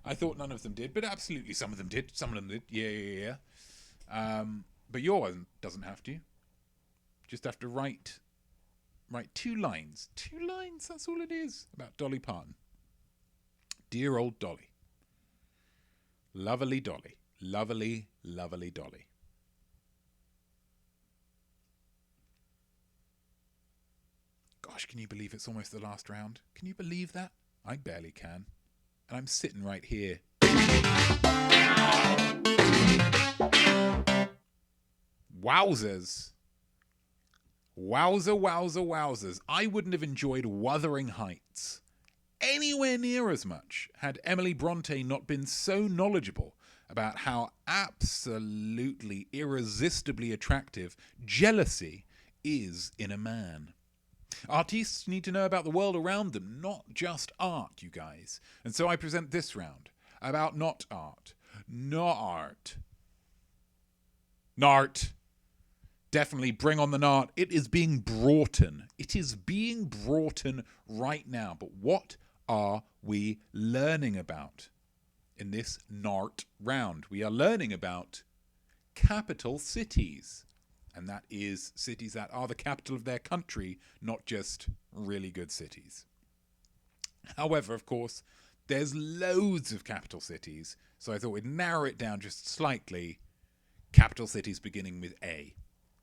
I thought none of them did, but absolutely some of them did. Some of them did. Yeah. But your one doesn't have to. Just have to write 2 lines. 2 lines, that's all it is, about Dolly Parton. Dear old Dolly. Lovely Dolly. Lovely, lovely Dolly. Gosh, can you believe it's almost the last round? Can you believe that? I barely can. And I'm sitting right here. Wowzers. Wowzers. I wouldn't have enjoyed Wuthering Heights anywhere near as much had Emily Bronte not been so knowledgeable about how absolutely irresistibly attractive jealousy is in a man. Artists need to know about the world around them, not just art, you guys. And so I present this round about not art. Nart. Definitely bring on the nart. It is being brought in. It is being brought in right now. But what are we learning about in this nart round? We are learning about capital cities. And that is cities that are the capital of their country, not just really good cities. However, of course, there's loads of capital cities, so I thought we'd narrow it down just slightly. Capital cities beginning with A.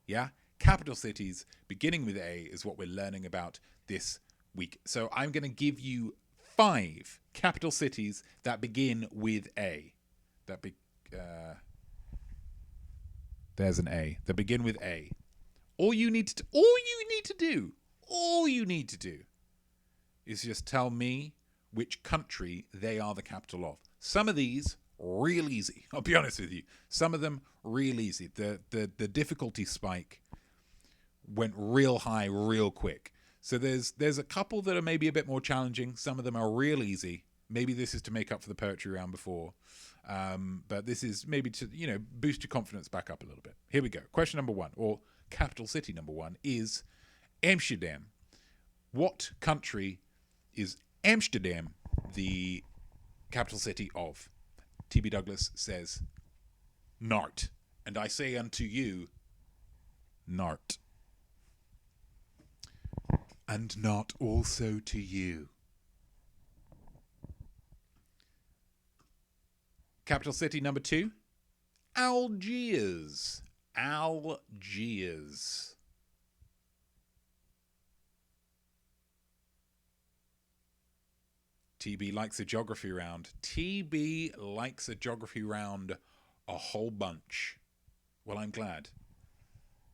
Yeah? Capital cities beginning with A is what we're learning about this week. So I'm going to give you 5 capital cities that begin with A. There's an A. That begin with A. All you need to do is just tell me which country they are the capital of. Some of these real easy. I'll be honest with you. Some of them real easy. The difficulty spike went real high real quick. So there's a couple that are maybe a bit more challenging. Some of them are real easy. Maybe this is to make up for the poetry round before. But this is maybe to, boost your confidence back up a little bit. Here we go. Question number 1, or capital city number 1, is Amsterdam. What country is Amsterdam the capital city of? TB Douglas says, Nart. And I say unto you, Nart. And not also to you. Capital city number 2, Algiers. Algiers. TB likes a geography round. TB likes a geography round a whole bunch. Well, I'm glad.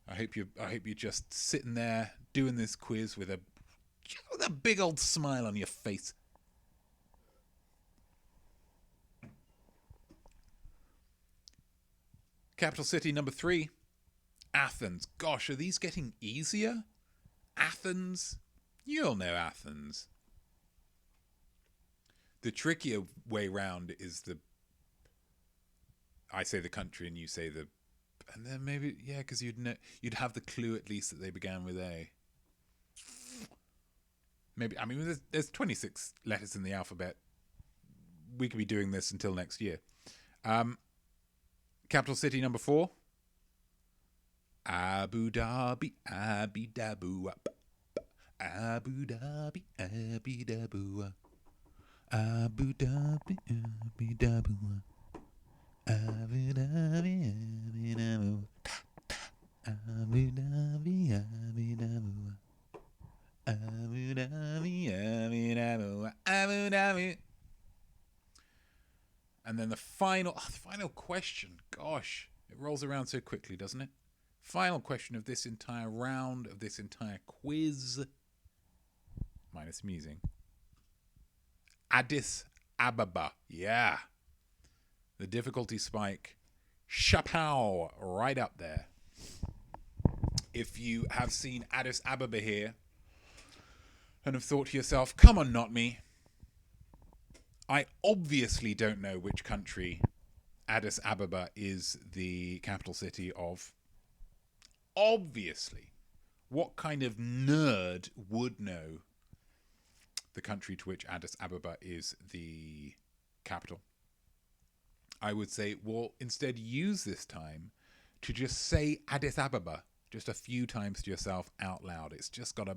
I hope you're just sitting there doing this quiz with a big old smile on your face. Capital city number 3, Athens. Gosh, are these getting easier? Athens? You'll know Athens. The trickier way round is I say the country and you say and then maybe, because you'd have the clue at least that they began with A. Maybe, there's 26 letters in the alphabet. We could be doing this until next year. Capital city number 4, Abu Dhabi, Abu Dhabi, Abu Dhabi, Abu Dhabi. Abu Dhabi, Abu Dhabi, Abu Dhabi, Abu Dhabi, Abu Dhabi, Abu Dhabi, Abu Dhabi, Abu Dhabi, Abu Dhabi. And then the final question. Gosh, it rolls around so quickly, doesn't it? Final question of this entire round, of this entire quiz, minus musing. Addis Ababa. Yeah. The difficulty spike. Chapow. Right up there. If you have seen Addis Ababa here and have thought to yourself, come on, not me. I obviously don't know which country Addis Ababa is the capital city of. Obviously. What kind of nerd would know the country to which Addis Ababa is the capital? I would say, well, instead use this time to just say Addis Ababa just a few times to yourself out loud. It's just got a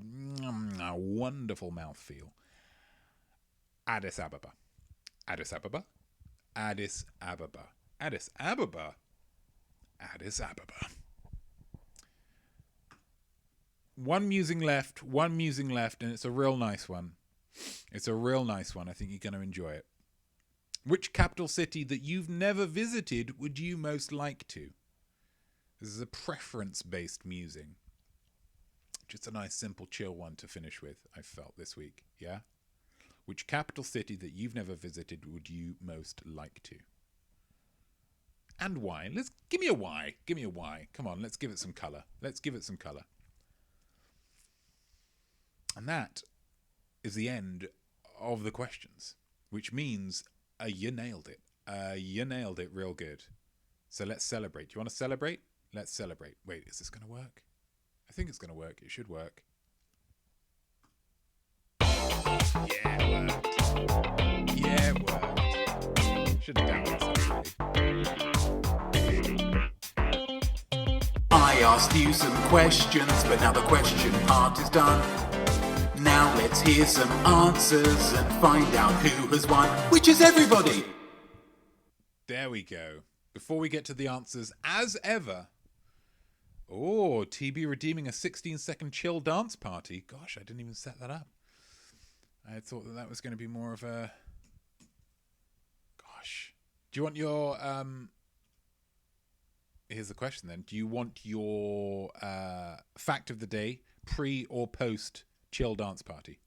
wonderful mouthfeel. Addis Ababa. Addis Ababa. Addis Ababa. Addis Ababa. Addis Ababa. One musing left, and it's a real nice one. It's a real nice one. I think you're going to enjoy it. Which capital city that you've never visited would you most like to? This is a preference-based musing. Just a nice, simple, chill one to finish with, I felt this week. Yeah? Which capital city that you've never visited would you most like to? And why? Give me a why. Give me a why. Come on, let's give it some colour. Let's give it some colour. And that is the end of the questions, which means you nailed it. You nailed it real good. So let's celebrate. Do you want to celebrate? Let's celebrate. Wait, is this going to work? I think it's going to work. It should work. Yeah, it worked. Yeah, it worked. Shouldn't have doubted myself, really. I asked you some questions, but now the question part is done. Now let's hear some answers and find out who has won, which is everybody. There we go. Before we get to the answers, as ever, TB redeeming a 16-second chill dance party. Gosh, I didn't even set that up. I had thought that was going to be more of a... Gosh. Do you want your... Here's the question then. Do you want your fact of the day pre or post chill dance party?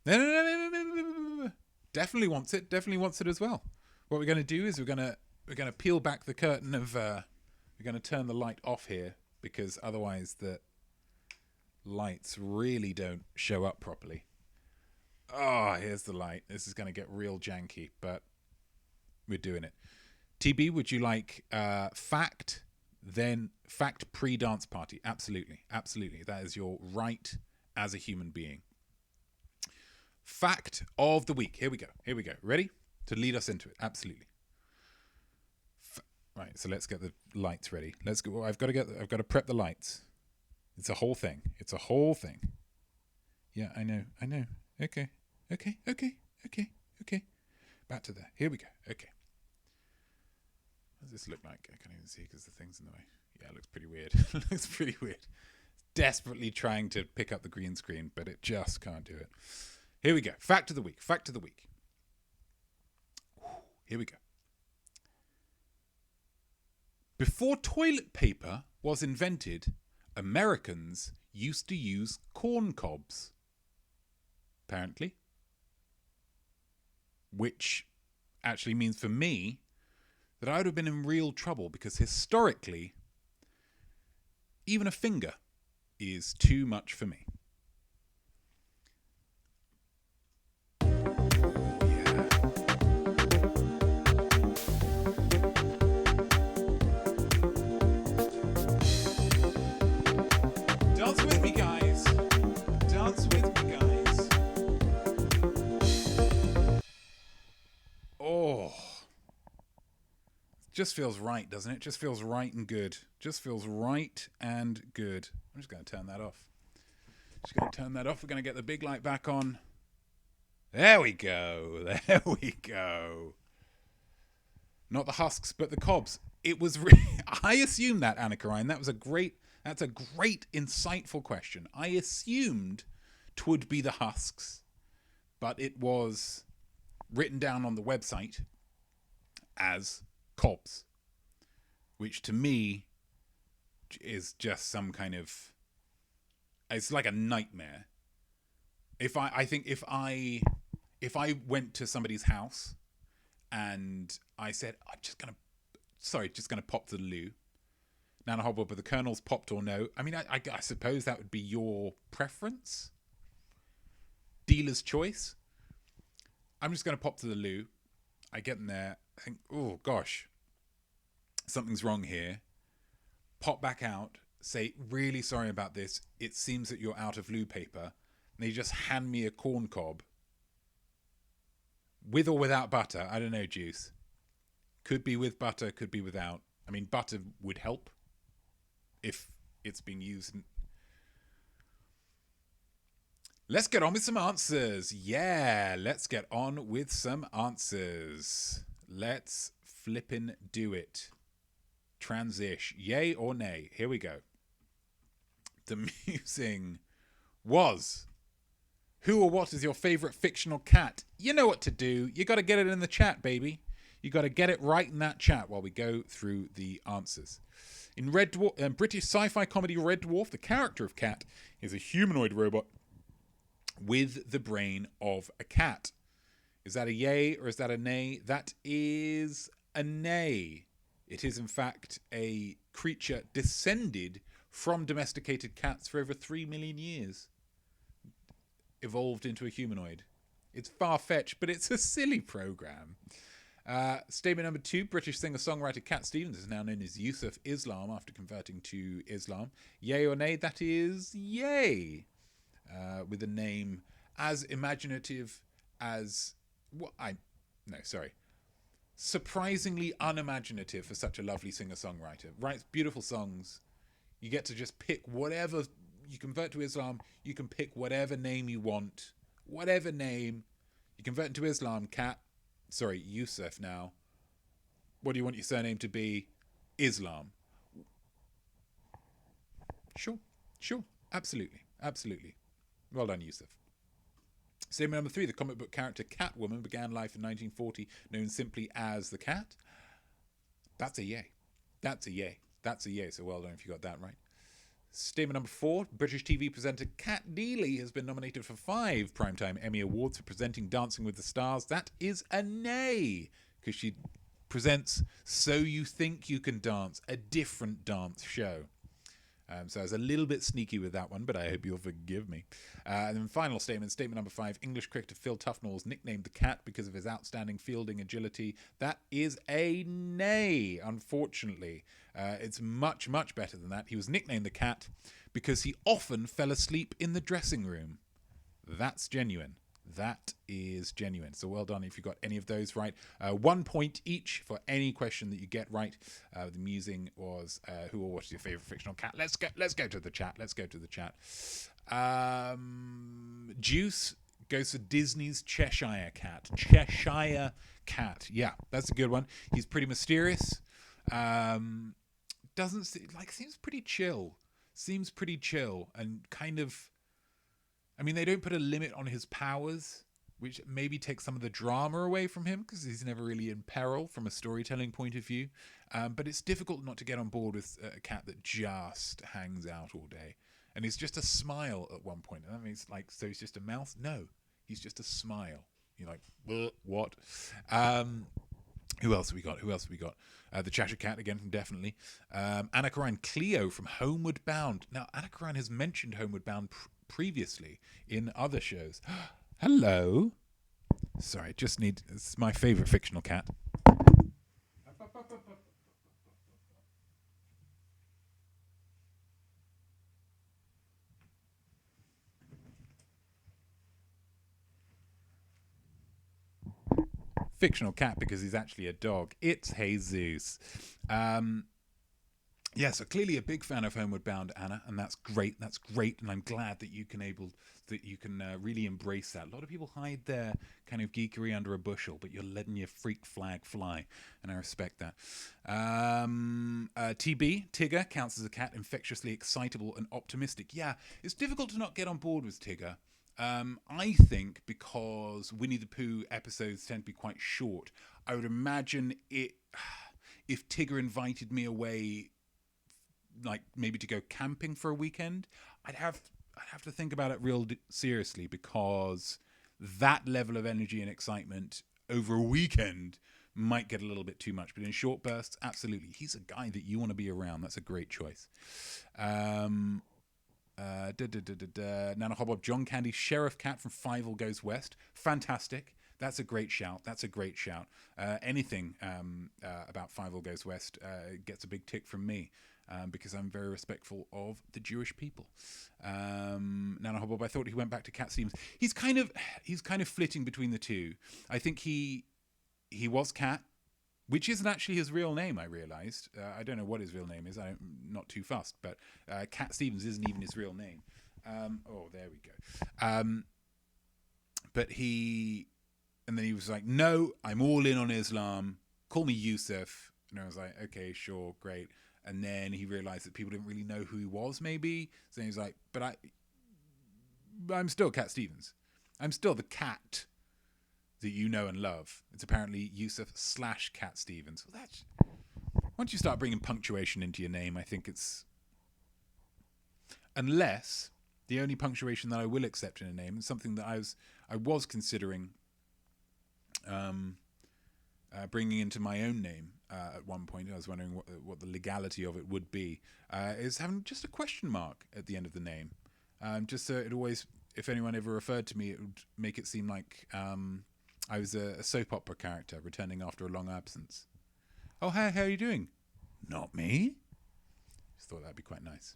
No. definitely wants it. Definitely wants it as well. What we're going to do is we're going to peel back the curtain of. We're going to turn the light off here because otherwise the lights really don't show up properly. Oh, here's the light. This is going to get real janky, but we're doing it. TB, would you like fact? Then fact pre-dance party. Absolutely. Absolutely. That is your right as a human being. Fact of the week. Here we go. Here we go. Ready? To lead us into it. Absolutely. Right, so let's get the lights ready. Let's go. I've got to prep the lights. It's a whole thing. It's a whole thing. Yeah, I know. Okay. Back to there. Here we go. Okay. What does this look like? I can't even see because the thing's in the way. Yeah, it looks pretty weird. It looks pretty weird. Desperately trying to pick up the green screen, but it just can't do it. Here we go. Fact of the week. Fact of the week. Here we go. Before toilet paper was invented, Americans used to use corn cobs. Apparently. Which actually means for me that I would have been in real trouble because historically, even a finger is too much for me. Dance with me, guys. Dance with me, guys. Oh. Just feels right, doesn't it? Just feels right and good. Just feels right and good. I'm just going to turn that off. We're going to get the big light back on. There we go. There we go. Not the husks, but the cobs. It was. I assumed that, Annika Ryan. That's a great, insightful question. I assumed 'twould be the husks, but it was written down on the website as cobs, which to me is just some kind of. It's like a nightmare. I think if I went to somebody's house and I said, just gonna pop to the loo. Nana Hobble, but the kernels popped or no. I mean, I suppose that would be your preference. Dealer's choice. I'm just gonna pop to the loo. I get in there. I think, oh gosh, something's wrong here. Pop back out. Say, really sorry about this. It seems that you're out of loo paper. And they just hand me a corn cob. With or without butter. I don't know, Juice. Could be with butter, could be without. I mean, butter would help if it's being used. Let's get on with some answers. Yeah, let's get on with some answers. Let's flippin' do it. Transish. Yay or nay? Here we go. The musing was, who or what is your favorite fictional cat? You know what to do. You got to get it in the chat, baby. You got to get it right in that chat while we go through the answers. In British sci-fi comedy Red Dwarf, the character of Cat is a humanoid robot with the brain of a cat. Is that a yay or is that a nay? That is a nay. It is, in fact, a creature descended from domesticated cats for over 3 million years. Evolved into a humanoid. It's far-fetched, but it's a silly program. Statement number 2, British singer-songwriter Cat Stevens is now known as Yusuf Islam after converting to Islam. Yay or nay? That is yay. With a name as imaginative as... surprisingly unimaginative for such a lovely singer-songwriter. Writes beautiful songs. You get to just pick whatever... You convert to Islam, you can pick whatever name you want. Whatever name. You convert into Islam, Yusuf now. What do you want your surname to be? Islam. Sure. Absolutely. Well done, Yusuf. Statement number 3, the comic book character Catwoman began life in 1940, known simply as the Cat. That's a yay. So well done if you got that right. Statement number 4, British TV presenter Kat Neely has been nominated for 5 Primetime Emmy Awards for presenting Dancing with the Stars. That is a nay, because she presents So You Think You Can Dance, a different dance show. So I was a little bit sneaky with that one, but I hope you'll forgive me. And then final statement number 5, English cricketer Phil Tufnell's nicknamed the Cat because of his outstanding fielding agility. That is a nay, unfortunately. It's much, much better than that. He was nicknamed the Cat because he often fell asleep in the dressing room. That's genuine. That is genuine. So well done if you got any of those right. 1 point each for any question that you get right. The musing was who or what is your favorite fictional cat? Let's go to the chat. Juice goes for Disney's Cheshire Cat. Cheshire Cat. Yeah, that's a good one. He's pretty mysterious. Seems pretty chill. And kind of, I mean, they don't put a limit on his powers, which maybe takes some of the drama away from him because he's never really in peril from a storytelling point of view. But it's difficult not to get on board with a cat that just hangs out all day. And he's just a smile at one point. And that means, so he's just a mouth? No, he's just a smile. You're like, what? Who else have we got? The Cheshire Cat, again, definitely. Anna Ryan Cleo from Homeward Bound. Now, Anna Ryan has mentioned Homeward Bound previously in other shows. Hello. Sorry, it's my favourite fictional cat. Fictional cat because he's actually a dog. It's Jesus. So clearly a big fan of Homeward Bound, Anna, and that's great. And I'm glad that you can really embrace that. A lot of people hide their kind of geekery under a bushel, but you're letting your freak flag fly, and I respect that. TB, Tigger, counts as a cat, infectiously excitable and optimistic. Yeah, it's difficult to not get on board with Tigger. I think because Winnie the Pooh episodes tend to be quite short, I would imagine if Tigger invited me away, like maybe to go camping for a weekend, I'd have to think about it real seriously, because that level of energy and excitement over a weekend might get a little bit too much. But in short bursts, absolutely. He's a guy that you want to be around. That's a great choice. Nana Hobbob, John Candy, Sheriff Cat from Five All Goes West. Fantastic. That's a great shout. Anything about Five All Goes West gets a big tick from me. Because I'm very respectful of the Jewish people. Nana Hobbob, I thought he went back to Cat Stevens. He's kind of flitting between the two. I think he was Cat, which isn't actually his real name, I realised. I don't know what his real name is. I'm not too fussed, but Cat Stevens isn't even his real name. There we go. And then he was like, no, I'm all in on Islam. Call me Yusuf. And I was like, okay, sure, great. And then he realised that people didn't really know who he was, maybe. So he was like, but I'm still Cat Stevens. I'm still the cat that you know and love. It's apparently Yusuf / Cat Stevens. Well, once you start bringing punctuation into your name, I think it's... Unless the only punctuation that I will accept in a name is something that I was considering bringing into my own name at one point. I was wondering what the legality of it would be. Is having just a question mark at the end of the name. Just so it always, if anyone ever referred to me, it would make it seem like I was a soap opera character returning after a long absence. Oh, hey, how are you doing? Not me. Just thought that'd be quite nice.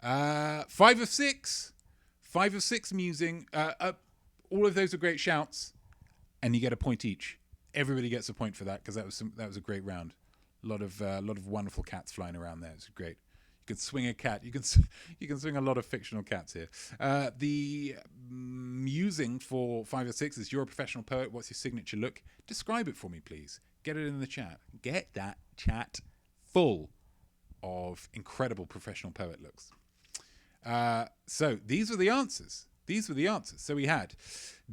5 of 6. 5 of 6 musing. All of those are great shouts, and you get a point each. Everybody gets a point for that, because that was a great round. A lot of wonderful cats flying around there. It's great. You can swing a cat. You can swing a lot of fictional cats here. The musing for 5 or 6 is: you're a professional poet. What's your signature look? Describe it for me, please. Get it in the chat. Get that chat full of incredible professional poet looks. So these were the answers. So we had: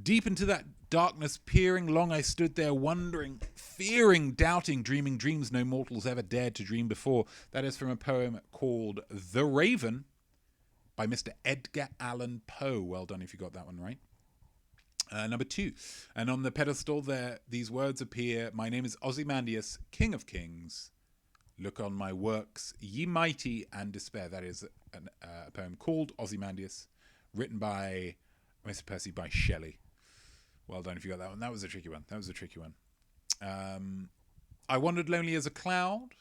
deep into that darkness peering, long I stood there wondering, fearing, doubting, dreaming dreams no mortals ever dared to dream before. That is from a poem called The Raven by Mr. Edgar Allan Poe. Well done if you got that one right. Number 2. And on the pedestal there, these words appear. My name is Ozymandias, King of Kings. Look on my works, ye mighty, and despair. That is a poem called Ozymandias, written by Mr. Percy by Shelley. Well done if you got that one. That was a tricky one. I wandered lonely as a cloud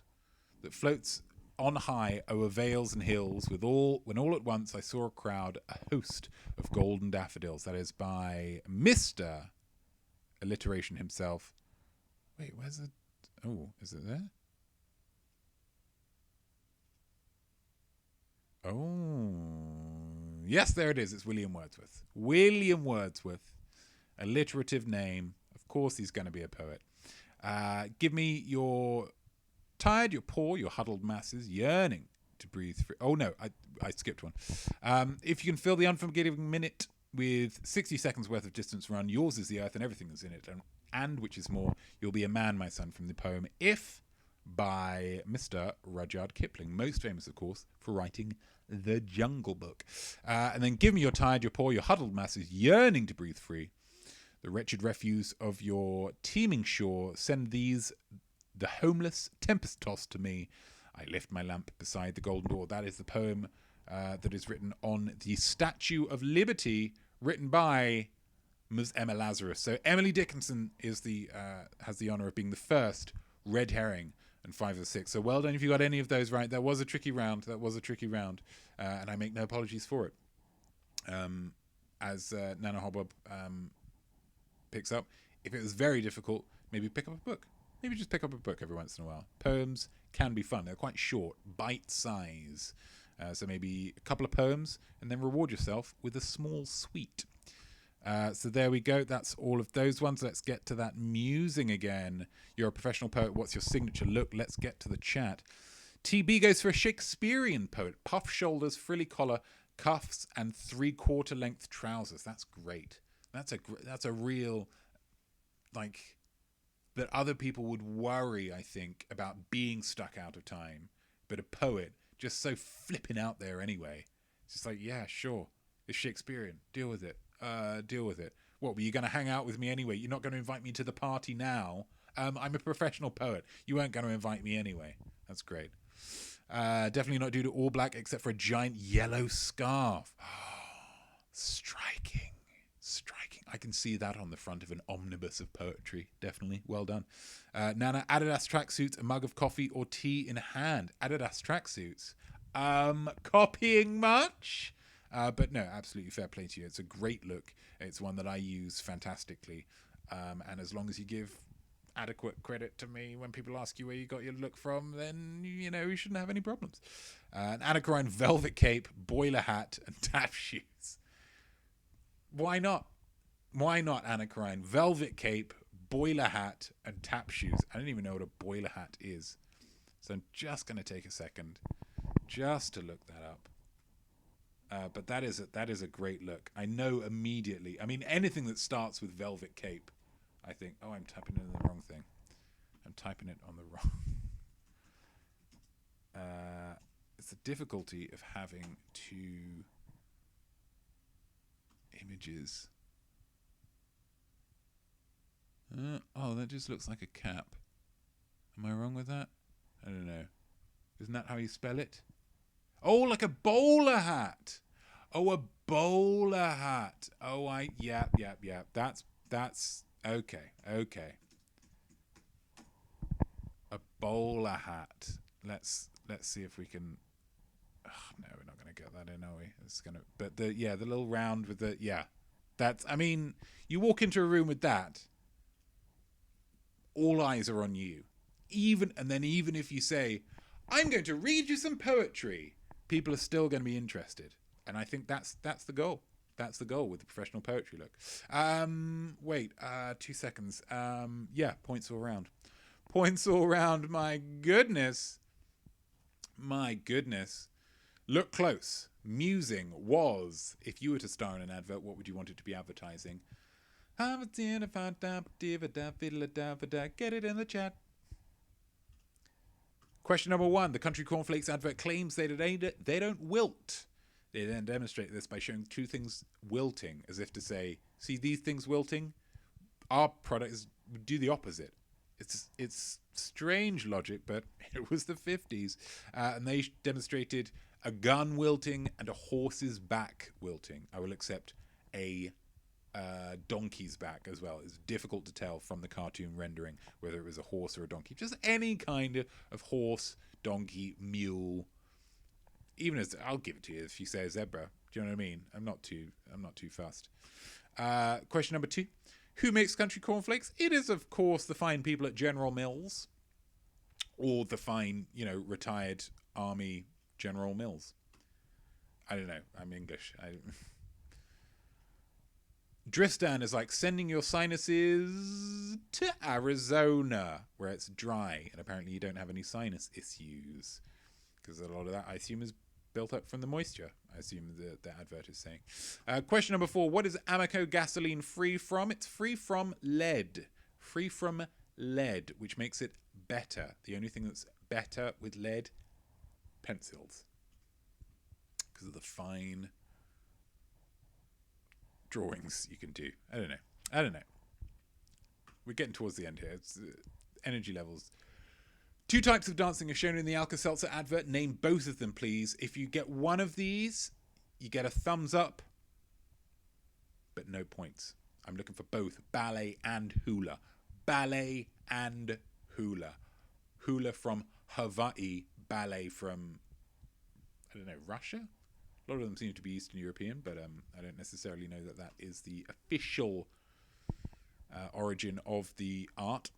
that floats on high o'er vales and hills, when all at once I saw a crowd, a host of golden daffodils. That is by Mr. Alliteration himself. Wait, where's it? Oh, is it there? Oh, yes, there it is. It's William Wordsworth. William Wordsworth, alliterative name. Of course he's going to be a poet. Give me your tired, your poor, your huddled masses, yearning to breathe free. Oh, no, I skipped one. If you can fill the unforgiving minute with 60 seconds worth of distance run, yours is the earth and everything that's in it. And which is more, you'll be a man, my son, from the poem If by Mr. Rudyard Kipling, most famous, of course, for writing The Jungle Book. And then give me your tired, your poor, your huddled masses, yearning to breathe free. The wretched refuse of your teeming shore, send these, the homeless, tempest-tossed to me. I lift my lamp beside the golden door. That is the poem that is written on the Statue of Liberty, written by Ms. Emma Lazarus. So Emily Dickinson is has the honour of being the first red herring and 5 of 6. So well done if you got any of those right. That was a tricky round. And I make no apologies for it. As Nana Hobbob picks up, if it was very difficult, maybe pick up a book. Maybe just pick up a book every once in a while. Poems can be fun. They're quite short, bite size. So maybe a couple of poems and then reward yourself with a small sweet. So there we go. That's all of those ones. Let's get to that musing again. You're a professional poet. What's your signature look? Let's get to the chat. TB goes for a Shakespearean poet. Puff shoulders, frilly collar, cuffs, and 3/4 length trousers. That's great. That's a real, like, that other people would worry, I think, about being stuck out of time. But a poet, just so flipping out there anyway. It's just like, yeah, sure. It's Shakespearean. Deal with it. What, were you going to hang out with me anyway? You're not going to invite me to the party now? I'm a professional poet. You weren't going to invite me anyway. That's great. Definitely not due to all black except for a giant yellow scarf. Striking. I can see that on the front of an omnibus of poetry. Definitely. Well done. Nana, Adidas tracksuits, a mug of coffee or tea in hand. Adidas tracksuits. Copying much? But no, absolutely fair play to you. It's a great look. It's one that I use fantastically. And as long as you give adequate credit to me when people ask you where you got your look from, then, you know, you shouldn't have any problems. An Anacorine velvet cape, boiler hat, and tap shoes. Why not? Why not, Anacorine? Velvet cape, boiler hat, and tap shoes. I don't even know what a boiler hat is. So I'm just going to take a second just to look that up. But that is a great look. I know immediately. I mean, anything that starts with velvet cape, I think, oh, I'm typing in the wrong thing. I'm typing it on the wrong. It's the difficulty of having two images. Oh, that just looks like a cap. Am I wrong with that? I don't know. Isn't that how you spell it? Oh, like a bowler hat. Oh, a bowler hat. Oh, yeah. That's okay. A bowler hat. Let's see if we can. Oh, no, we're not going to get that in, are we? It's gonna. But the little round with the That's. I mean, you walk into a room with that, all eyes are on you. Even if you say, I'm going to read you some poetry, people are still going to be interested. And I think that's the goal. That's the goal with the professional poetry look. 2 seconds. Points all round. Points all round. My goodness. Look close. Musing was, if you were to star in an advert, what would you want it to be advertising? Get it in the chat. Question number 1. The Country Cornflakes advert claims they don't wilt. They then demonstrate this by showing two things wilting, as if to say, see these things wilting? Our product would do the opposite. It's strange logic, but it was the 50s. And they demonstrated a gun wilting and a horse's back wilting. I will accept a donkey's back as well. It's difficult to tell from the cartoon rendering whether it was a horse or a donkey. Just any kind of horse, donkey, mule. Even as I'll give it to you if you say a zebra. Do you know what I mean? I'm not too fussed. Question number 2. Who makes country cornflakes? It is, of course, the fine people at General Mills, or the fine, retired Army General Mills. I don't know. I'm English. Dristan is like sending your sinuses to Arizona, where it's dry, and apparently you don't have any sinus issues, because a lot of that, I assume, is built up from the moisture. I assume the advert is saying. Question number 4. What is Amoco gasoline free from? It's free from lead. Free from lead, which makes it better. The only thing that's better with lead, pencils. Because of the fine drawings you can do. I don't know. We're getting towards the end here. It's energy levels. 2 types of dancing are shown in the Alka-Seltzer advert. Name both of them, please. If you get one of these, you get a thumbs up, but no points. I'm looking for both ballet and hula. Ballet and hula. Hula from Hawaii, ballet from, I don't know, Russia? A lot of them seem to be Eastern European, but I don't necessarily know that is the official origin of the art.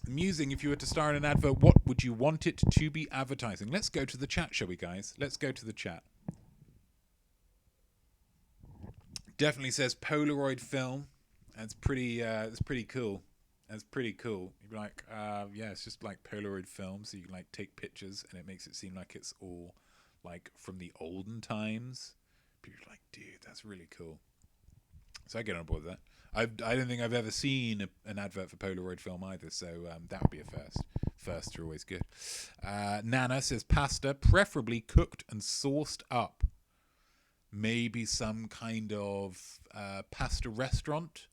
Musing, if you were to star in an advert, what would you want it to be advertising? Let's go to the chat, shall we, guys? Let's go to the chat. Definitely says Polaroid film. That's pretty cool. That's pretty cool. You'd be like, yeah, it's just like Polaroid film, so you can like take pictures, and it makes it seem like it's all like from the olden times. People are like, dude, that's really cool. So I get on board with that. I don't think I've ever seen an advert for Polaroid film either, so that would be a first. Firsts are always good. Nana says pasta, preferably cooked and sauced up. Maybe some kind of pasta restaurant.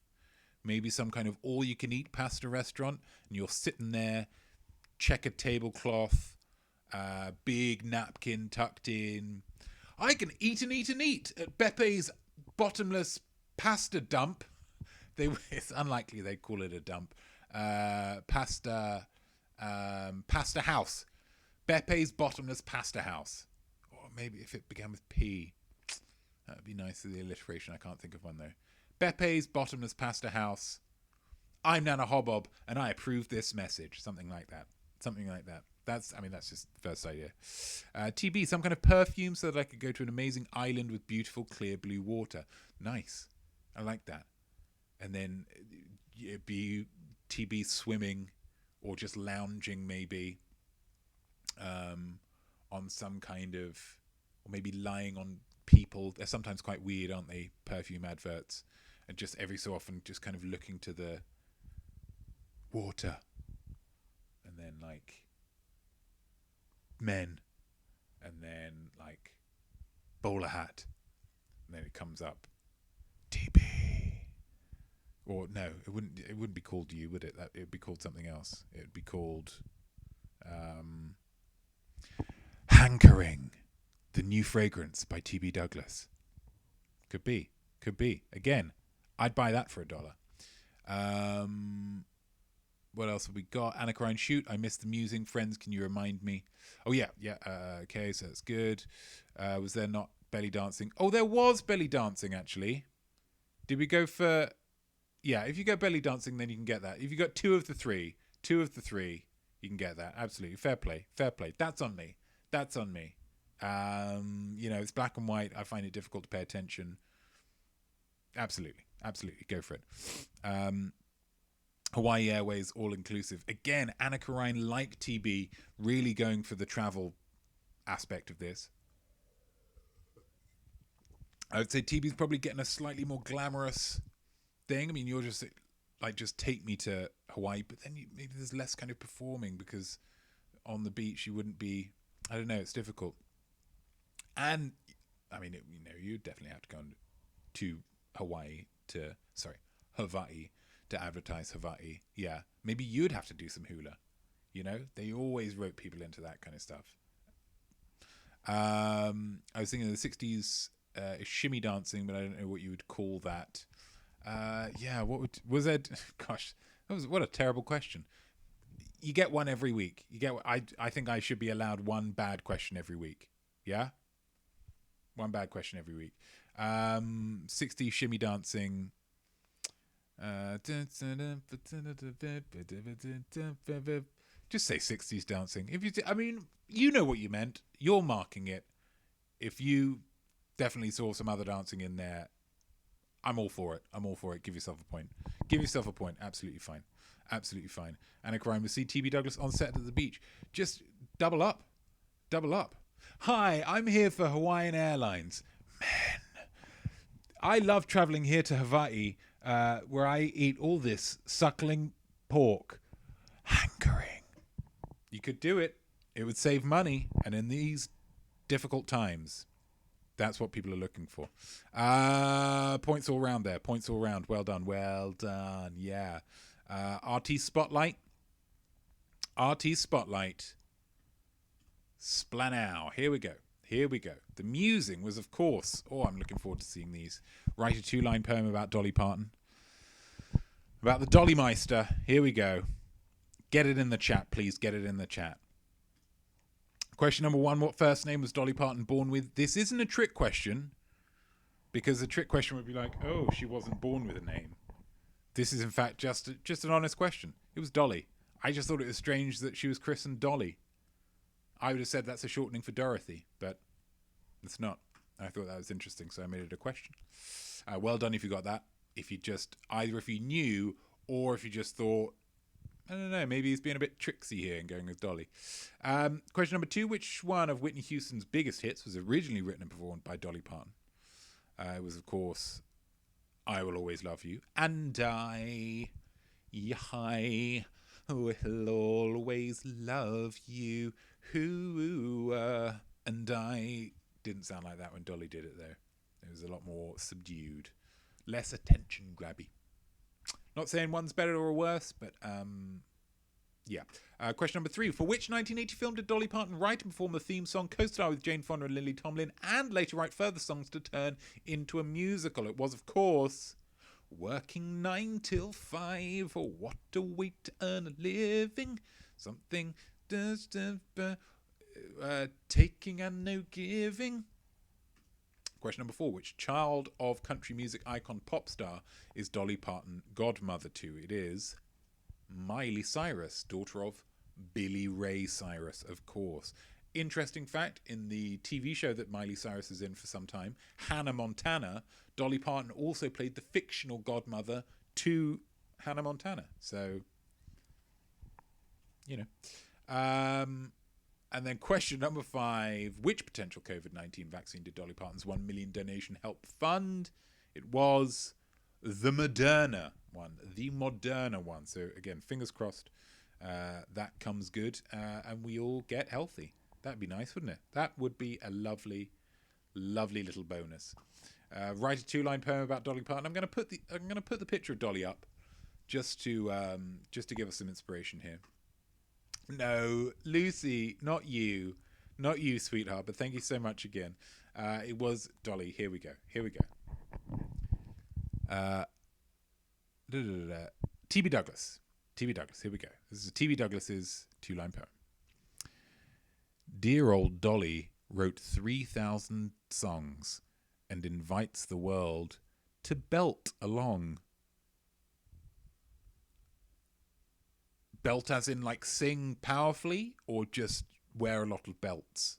Maybe some kind of all-you-can-eat pasta restaurant, and you're sitting there, checkered tablecloth, big napkin tucked in. I can eat and eat and eat at Beppe's Bottomless pasta dump. It's unlikely they'd call it a dump. Pasta house. Beppe's Bottomless Pasta House. Or maybe if it began with P. That would be nice for the alliteration. I can't think of one though. Beppe's Bottomless Pasta House. I'm Nana Hobbob and I approve this message. Something like that. That's just the first idea. TB, some kind of perfume so that I could go to an amazing island with beautiful clear blue water. Nice. I like that. And then it'd be TB swimming or just lounging maybe on some kind of, or maybe lying on people. They're sometimes quite weird, aren't they? Perfume adverts. And just every so often just kind of looking to the water. And then like men. And then like bowler hat. And then it comes up. TB. Or no, it wouldn't be called you, would it? It would be called something else. It would be called Hankering, the new fragrance by T.B. Douglas. Could be. Again, I'd buy that for $1. What else have we got? Anna Ryan, shoot, I missed the musing. Friends, can you remind me? Oh, yeah. Okay, so that's good. Was there not belly dancing? Oh, there was belly dancing, actually. Did we go for... Yeah, if you go belly dancing, then you can get that. If you got two of the three, you can get that. Absolutely. Fair play. That's on me. It's black and white. I find it difficult to pay attention. Absolutely. Go for it. Hawaii Airways, all-inclusive. Again, Anna Ryan, like TB, really going for the travel aspect of this. I would say TB's probably getting a slightly more glamorous thing. I mean, you're just like, just take me to Hawaii, but then maybe there's less kind of performing because on the beach you wouldn't be, I don't know, it's difficult. And I mean, you'd definitely have to go to Hawaii to advertise Hawaii. Yeah, maybe you'd have to do some hula. They always rope people into that kind of stuff. I was thinking of the 60s shimmy dancing, but I don't know what you would call that. Was that? Gosh, what a terrible question. You get one every week. I think I should be allowed one bad question every week. Yeah? One bad question every week. 60s shimmy dancing. Just say 60s dancing. You know what you meant. You're marking it. If you definitely saw some other dancing in there, I'm all for it. Give yourself a point. Absolutely fine. And a crime to see TB Douglas on set at the beach. Just double up. Hi, I'm here for Hawaiian Airlines. Man, I love traveling here to Hawaii, where I eat all this suckling pork. Hankering. You could do it. It would save money. And in these difficult times, that's what people are looking for. Points all round there. Well done. Yeah. RT Spotlight. Splanow. Here we go. The musing was, of course... Oh, I'm looking forward to seeing these. Write a 2-line poem about Dolly Parton. About the Dolly Meister. Here we go. Get it in the chat, please. Get it in the chat. Question number 1. What first name was Dolly Parton born with? This isn't a trick question, because the trick question would be like, oh, she wasn't born with a name. This is, in fact, just an honest question. It was Dolly. I just thought it was strange that she was christened Dolly. I would have said that's a shortening for Dorothy, but it's not. I thought that was interesting, so I made it a question. Well done if you got that. If you knew, or if you just thought, I don't know, maybe he's being a bit tricksy here and going with Dolly. Question number 2, which one of Whitney Houston's biggest hits was originally written and performed by Dolly Parton? It was, of course, I Will Always Love You. And I will always love you. And I didn't sound like that when Dolly did it, though. It was a lot more subdued. Less attention grabby. Not saying one's better or worse, but yeah. Question number 3. For which 1980 film did Dolly Parton write and perform the theme song, co-star with Jane Fonda and Lily Tomlin, and later write further songs to turn into a musical? It was, of course, Working 9 till 5, or What a Way to Earn a Living. Something taking and no giving. Question number 4. Which child of country music icon pop star is Dolly Parton godmother to? It is Miley Cyrus, daughter of Billy Ray Cyrus, of course. Interesting fact, in the TV show that Miley Cyrus is in for some time, Hannah Montana, Dolly Parton also played the fictional godmother to Hannah Montana. So, and then question number 5. Which potential COVID-19 vaccine did Dolly Parton's 1 million donation help fund? It was the Moderna one. So, again, fingers crossed that comes good and we all get healthy. That'd be nice, wouldn't it? That would be a lovely, lovely little bonus. Write a 2-line poem about Dolly Parton. I'm going to put the picture of Dolly up just to give us some inspiration here. No, Lucy, not you, sweetheart. But thank you so much again. It was Dolly. Here we go. TB Douglas. Here we go. This is TB Douglas's 2-line poem. Dear old Dolly wrote 3,000 songs and invites the world to belt along. Belt as in like sing powerfully, or just wear a lot of belts?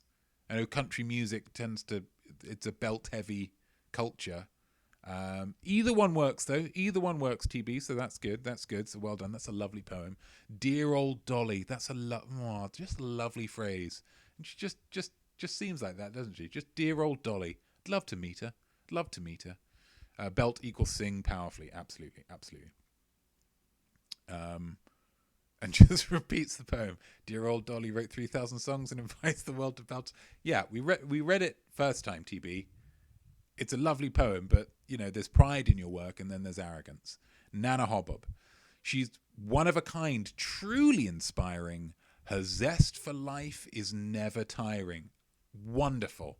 I know country music it's a belt heavy culture. Either one works though. Either one works, TB, so that's good. So well done. That's a lovely poem. Dear old Dolly. That's just a lovely phrase. And she just seems like that, doesn't she? Just dear old Dolly. I'd love to meet her. Belt equals sing powerfully. Absolutely. And just repeats the poem. Dear old Dolly wrote 3,000 songs and invites the world to belt. Yeah, we read it first time, TB. It's a lovely poem, but, there's pride in your work and then there's arrogance. Nana Hobbob. She's one of a kind, truly inspiring. Her zest for life is never tiring. Wonderful.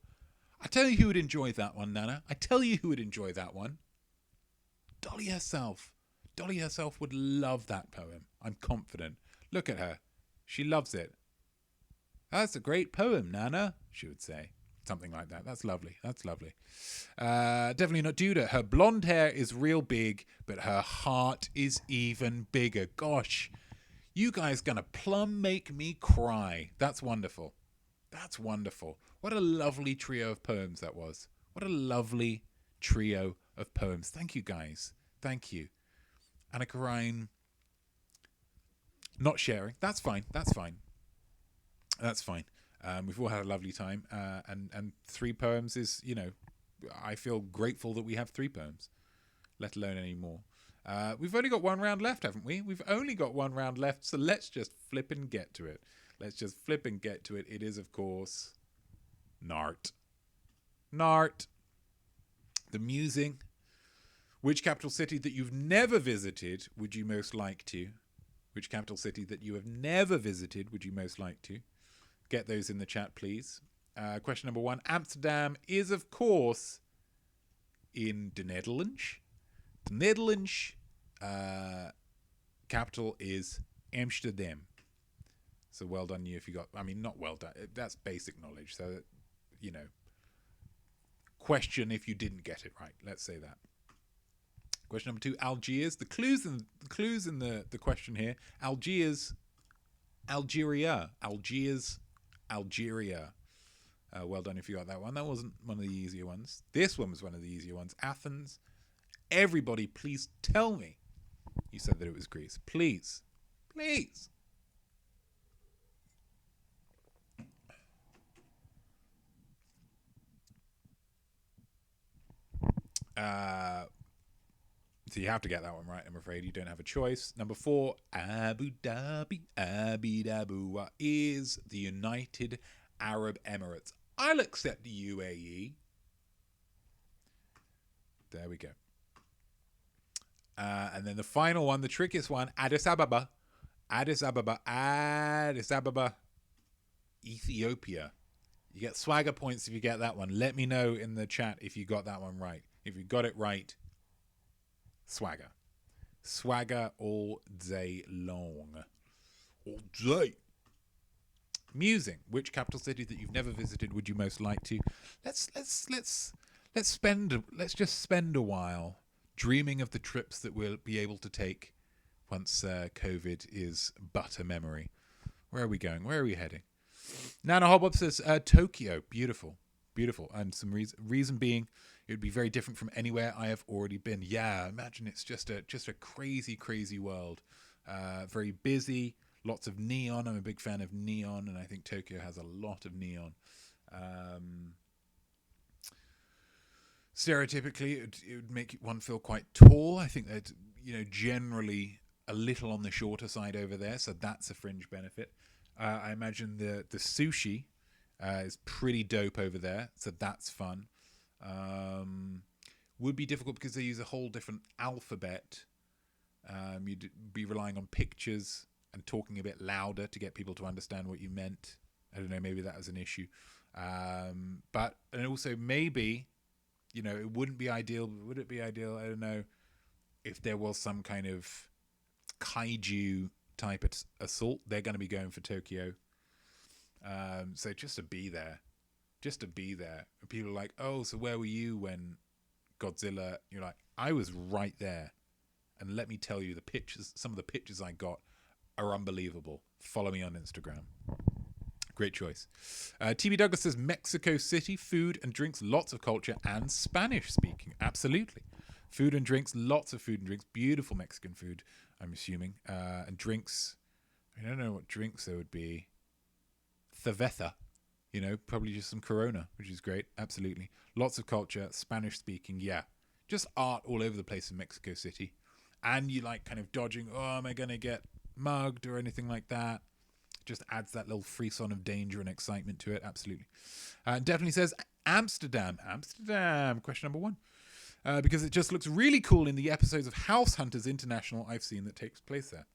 I tell you who would enjoy that one, Nana. I tell you who would enjoy that one. Dolly herself. Dolly herself would love that poem. I'm confident. Look at her. She loves it. That's a great poem, Nana, she would say. Something like that. That's lovely. That's lovely. Definitely not Judah. Her blonde hair is real big, but her heart is even bigger. Gosh, you guys gonna plumb make me cry. That's wonderful. That's wonderful. What a lovely trio of poems that was. What a lovely trio of poems. Thank you, guys. Thank you. Annika Ryan not sharing. That's fine. That's fine. That's fine. We've all had a lovely time. And 3 poems is, I feel grateful that we have 3 poems, let alone any more. We've only got 1 round left, haven't we? We've only got 1 round left, so let's just flip and get to it. It is, of course, NART. NART. The musing. Which capital city that you've never visited would you most like to? Which capital city that you have never visited would you most like to? Get those in the chat, please. Question number 1. Amsterdam is, of course, in the Netherlands. The Netherlands capital is Amsterdam. So well done you if you got... not well done. That's basic knowledge. So, question if you didn't get it right. Let's say that. Question number 2. Algiers. The clues in the question here. Algiers. Algeria. Well done if you got that one. That wasn't one of the easier ones. This one was one of the easier ones. Athens. Everybody, please tell me you said that it was Greece. Please. So you have to get that one right, I'm afraid. You don't have a choice. Number 4, Abu Dhabi is the United Arab Emirates. I'll accept the UAE. There we go. And then the final one, the trickiest one, Addis Ababa, Ethiopia. You get swagger points if you get that one. Let me know in the chat if you got that one right. If you got it right, swagger all day long. All day. Musing. Which capital city that you've never visited would you most like to? Let's just spend a while dreaming of the trips that we'll be able to take once COVID is but a memory. Where are we going? Where are we heading? Nana Hobbob says Tokyo. Beautiful. And some reason being, it would be very different from anywhere I have already been. Yeah, imagine it's just a crazy world. Very busy, lots of neon. I'm a big fan of neon, and I think Tokyo has a lot of neon. Stereotypically, it would make one feel quite tall. I think that, generally a little on the shorter side over there, so that's a fringe benefit. I imagine the sushi is pretty dope over there, so that's fun. Would be difficult because they use a whole different alphabet. You'd be relying on pictures and talking a bit louder to get people to understand what you meant. I don't know, maybe that was an issue. And also maybe, it wouldn't be ideal, but would it be ideal? I don't know, if there was some kind of kaiju type assault. They're going to be going for Tokyo. So just to be there. People are like, oh, so where were you when Godzilla? You're like, I was right there. And let me tell you, some of the pictures I got are unbelievable. Follow me on Instagram. Great choice. TB Douglas says Mexico City, food and drinks, lots of culture, and Spanish speaking. Absolutely. Food and drinks, lots of food and drinks. Beautiful Mexican food, I'm assuming. And drinks, I don't know what drinks there would be. Cerveza, probably just some Corona, which is great. Absolutely. Lots of culture, Spanish speaking, yeah. Just art all over the place in Mexico City. And you like kind of dodging, am I going to get mugged or anything like that? Just adds that little frisson of danger and excitement to it. Absolutely. Definitely says Amsterdam. Amsterdam, question number 1. Because it just looks really cool in the episodes of House Hunters International I've seen that takes place there.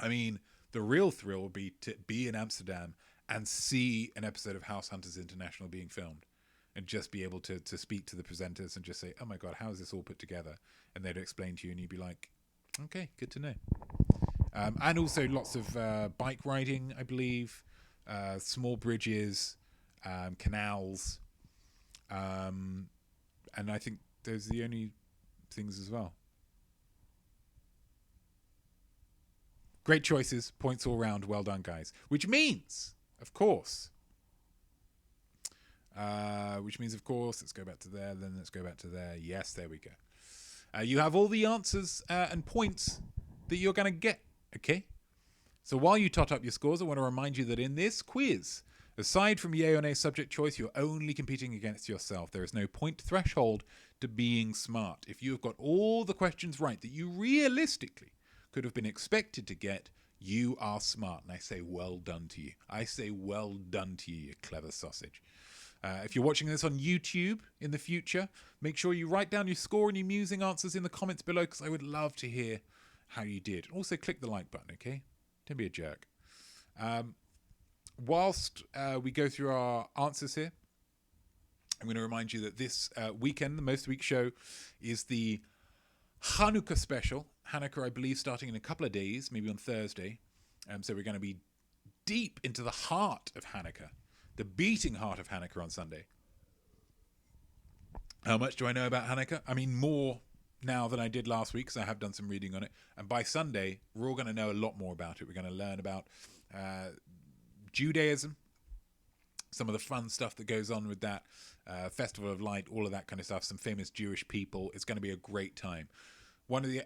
I mean, the real thrill would be to be in Amsterdam and see an episode of House Hunters International being filmed and just be able to speak to the presenters and just say, oh my God, how is this all put together? And they'd explain to you and you'd be like, okay, good to know. And also lots of bike riding, I believe, small bridges, canals. And I think those are the only things as well. Great choices, points all round. Well done, guys. Which means, of course, let's go back to there, then let's go back to there. Yes, there we go. You have all the answers and points that you're going to get, okay? So while you tot up your scores, I want to remind you that in this quiz, aside from yay or nay subject choice, you're only competing against yourself. There is no point threshold to being smart. If you have got all the questions right that you realistically could have been expected to get, you are smart. And I say well done to you. I say well done to you, you clever sausage. If you're watching this on YouTube in the future, make sure you write down your score and your musing answers in the comments below, because I would love to hear how you did. Also, click the like button, okay? Don't be a jerk. Whilst we go through our answers here, I'm going to remind you that this weekend, the Most Week show, is the Hanukkah special. Hanukkah, I believe, starting in a couple of days, maybe on Thursday. So we're going to be deep into the heart of Hanukkah, the beating heart of Hanukkah on Sunday. How much do I know about Hanukkah? I mean, more now than I did last week, because I have done some reading on it. And by Sunday, we're all going to know a lot more about it. We're going to learn about Judaism, some of the fun stuff that goes on with that, Festival of Light, all of that kind of stuff, some famous Jewish people. It's going to be a great time. One of the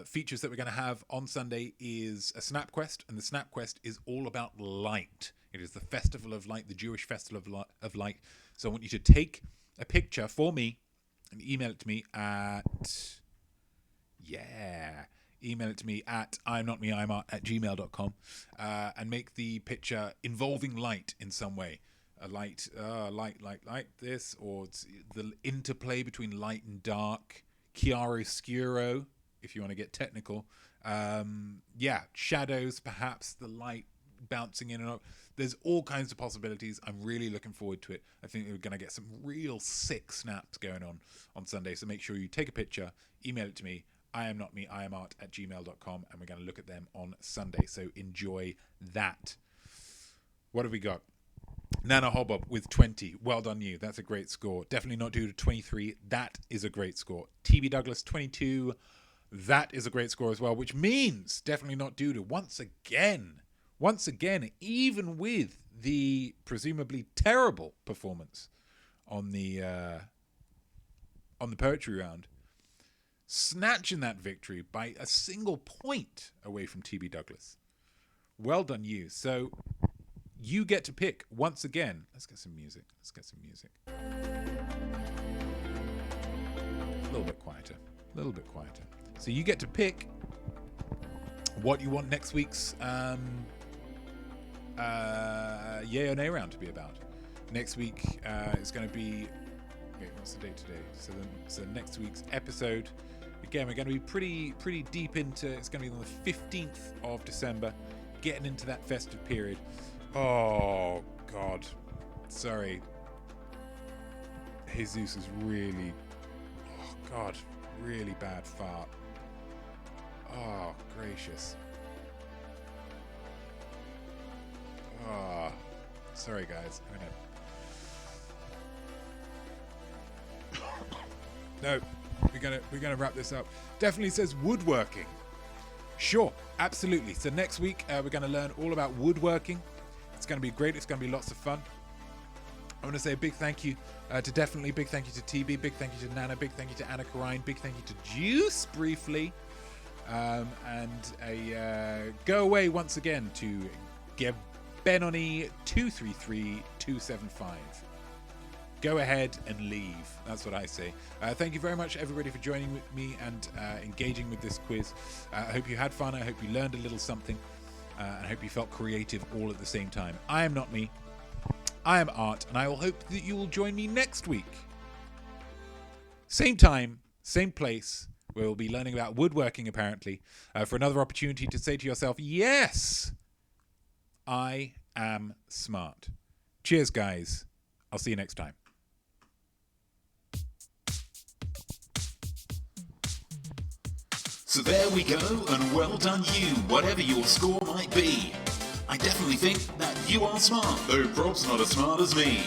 features that we're going to have on Sunday is a Snap Quest, and the Snap Quest is all about light. It is the Festival of Light, the Jewish Festival of Light. So I want you to take a picture for me and email it to me at iamsmart@gmail.com and make the picture involving light in some way. A light like this, or the interplay between light and dark, chiaroscuro, if you want to get technical. Shadows, perhaps, the light bouncing in and out. There's all kinds of possibilities. I'm really looking forward to it. I think we're going to get some real sick snaps going on Sunday. So make sure you take a picture, email it to me, iamart@gmail.com, and we're going to look at them on Sunday. So enjoy that. What have we got? Nana Hobbob with 20. Well done, you. That's a great score. Definitely not due to 23. That is a great score. TB Douglas, 22. That is a great score as well, which means definitely not due to once again, even with the presumably terrible performance on the poetry round, snatching that victory by a single point away from TB Douglas. Well done, you. So you get to pick once again. Let's get some music. A little bit quieter. So you get to pick what you want next week's yay or nay round to be about. Next week is going to be... Wait, what's the date today? So next week's episode, again, we're going to be pretty deep into... It's going to be on the 15th of December, getting into that festive period. Oh, God. Sorry. Jesus is really... Oh, God. Really bad fart. Oh, gracious. Oh, sorry, guys. No, we're gonna wrap this up. Definitely says woodworking. Sure, absolutely. So next week we're gonna learn all about woodworking. It's gonna be great. It's gonna be lots of fun. I want to say a big thank you to Definitely, big thank you to TB, big thank you to Nana, big thank you to Anna Karine, big thank you to Juice briefly, and a go away once again to Benoni 233275. Go ahead and leave. That's what I say. Thank you very much, everybody, for joining with me and engaging with this quiz. I hope you had fun. I hope you learned a little something. And I hope you felt creative all at the same time. I am Not Me. I am Art, and I will hope that you will join me next week. Same time, same place. We'll be learning about woodworking, apparently, for another opportunity to say to yourself, yes, I am smart. Cheers, guys. I'll see you next time. So there we go, and well done you, whatever your score might be. I definitely think that you are smart, though Rob's not as smart as me.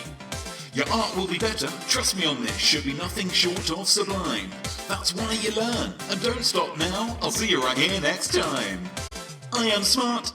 Your art will be better, trust me on this, should be nothing short of sublime. That's why you learn, and don't stop now, I'll see you right here next time. I am smart.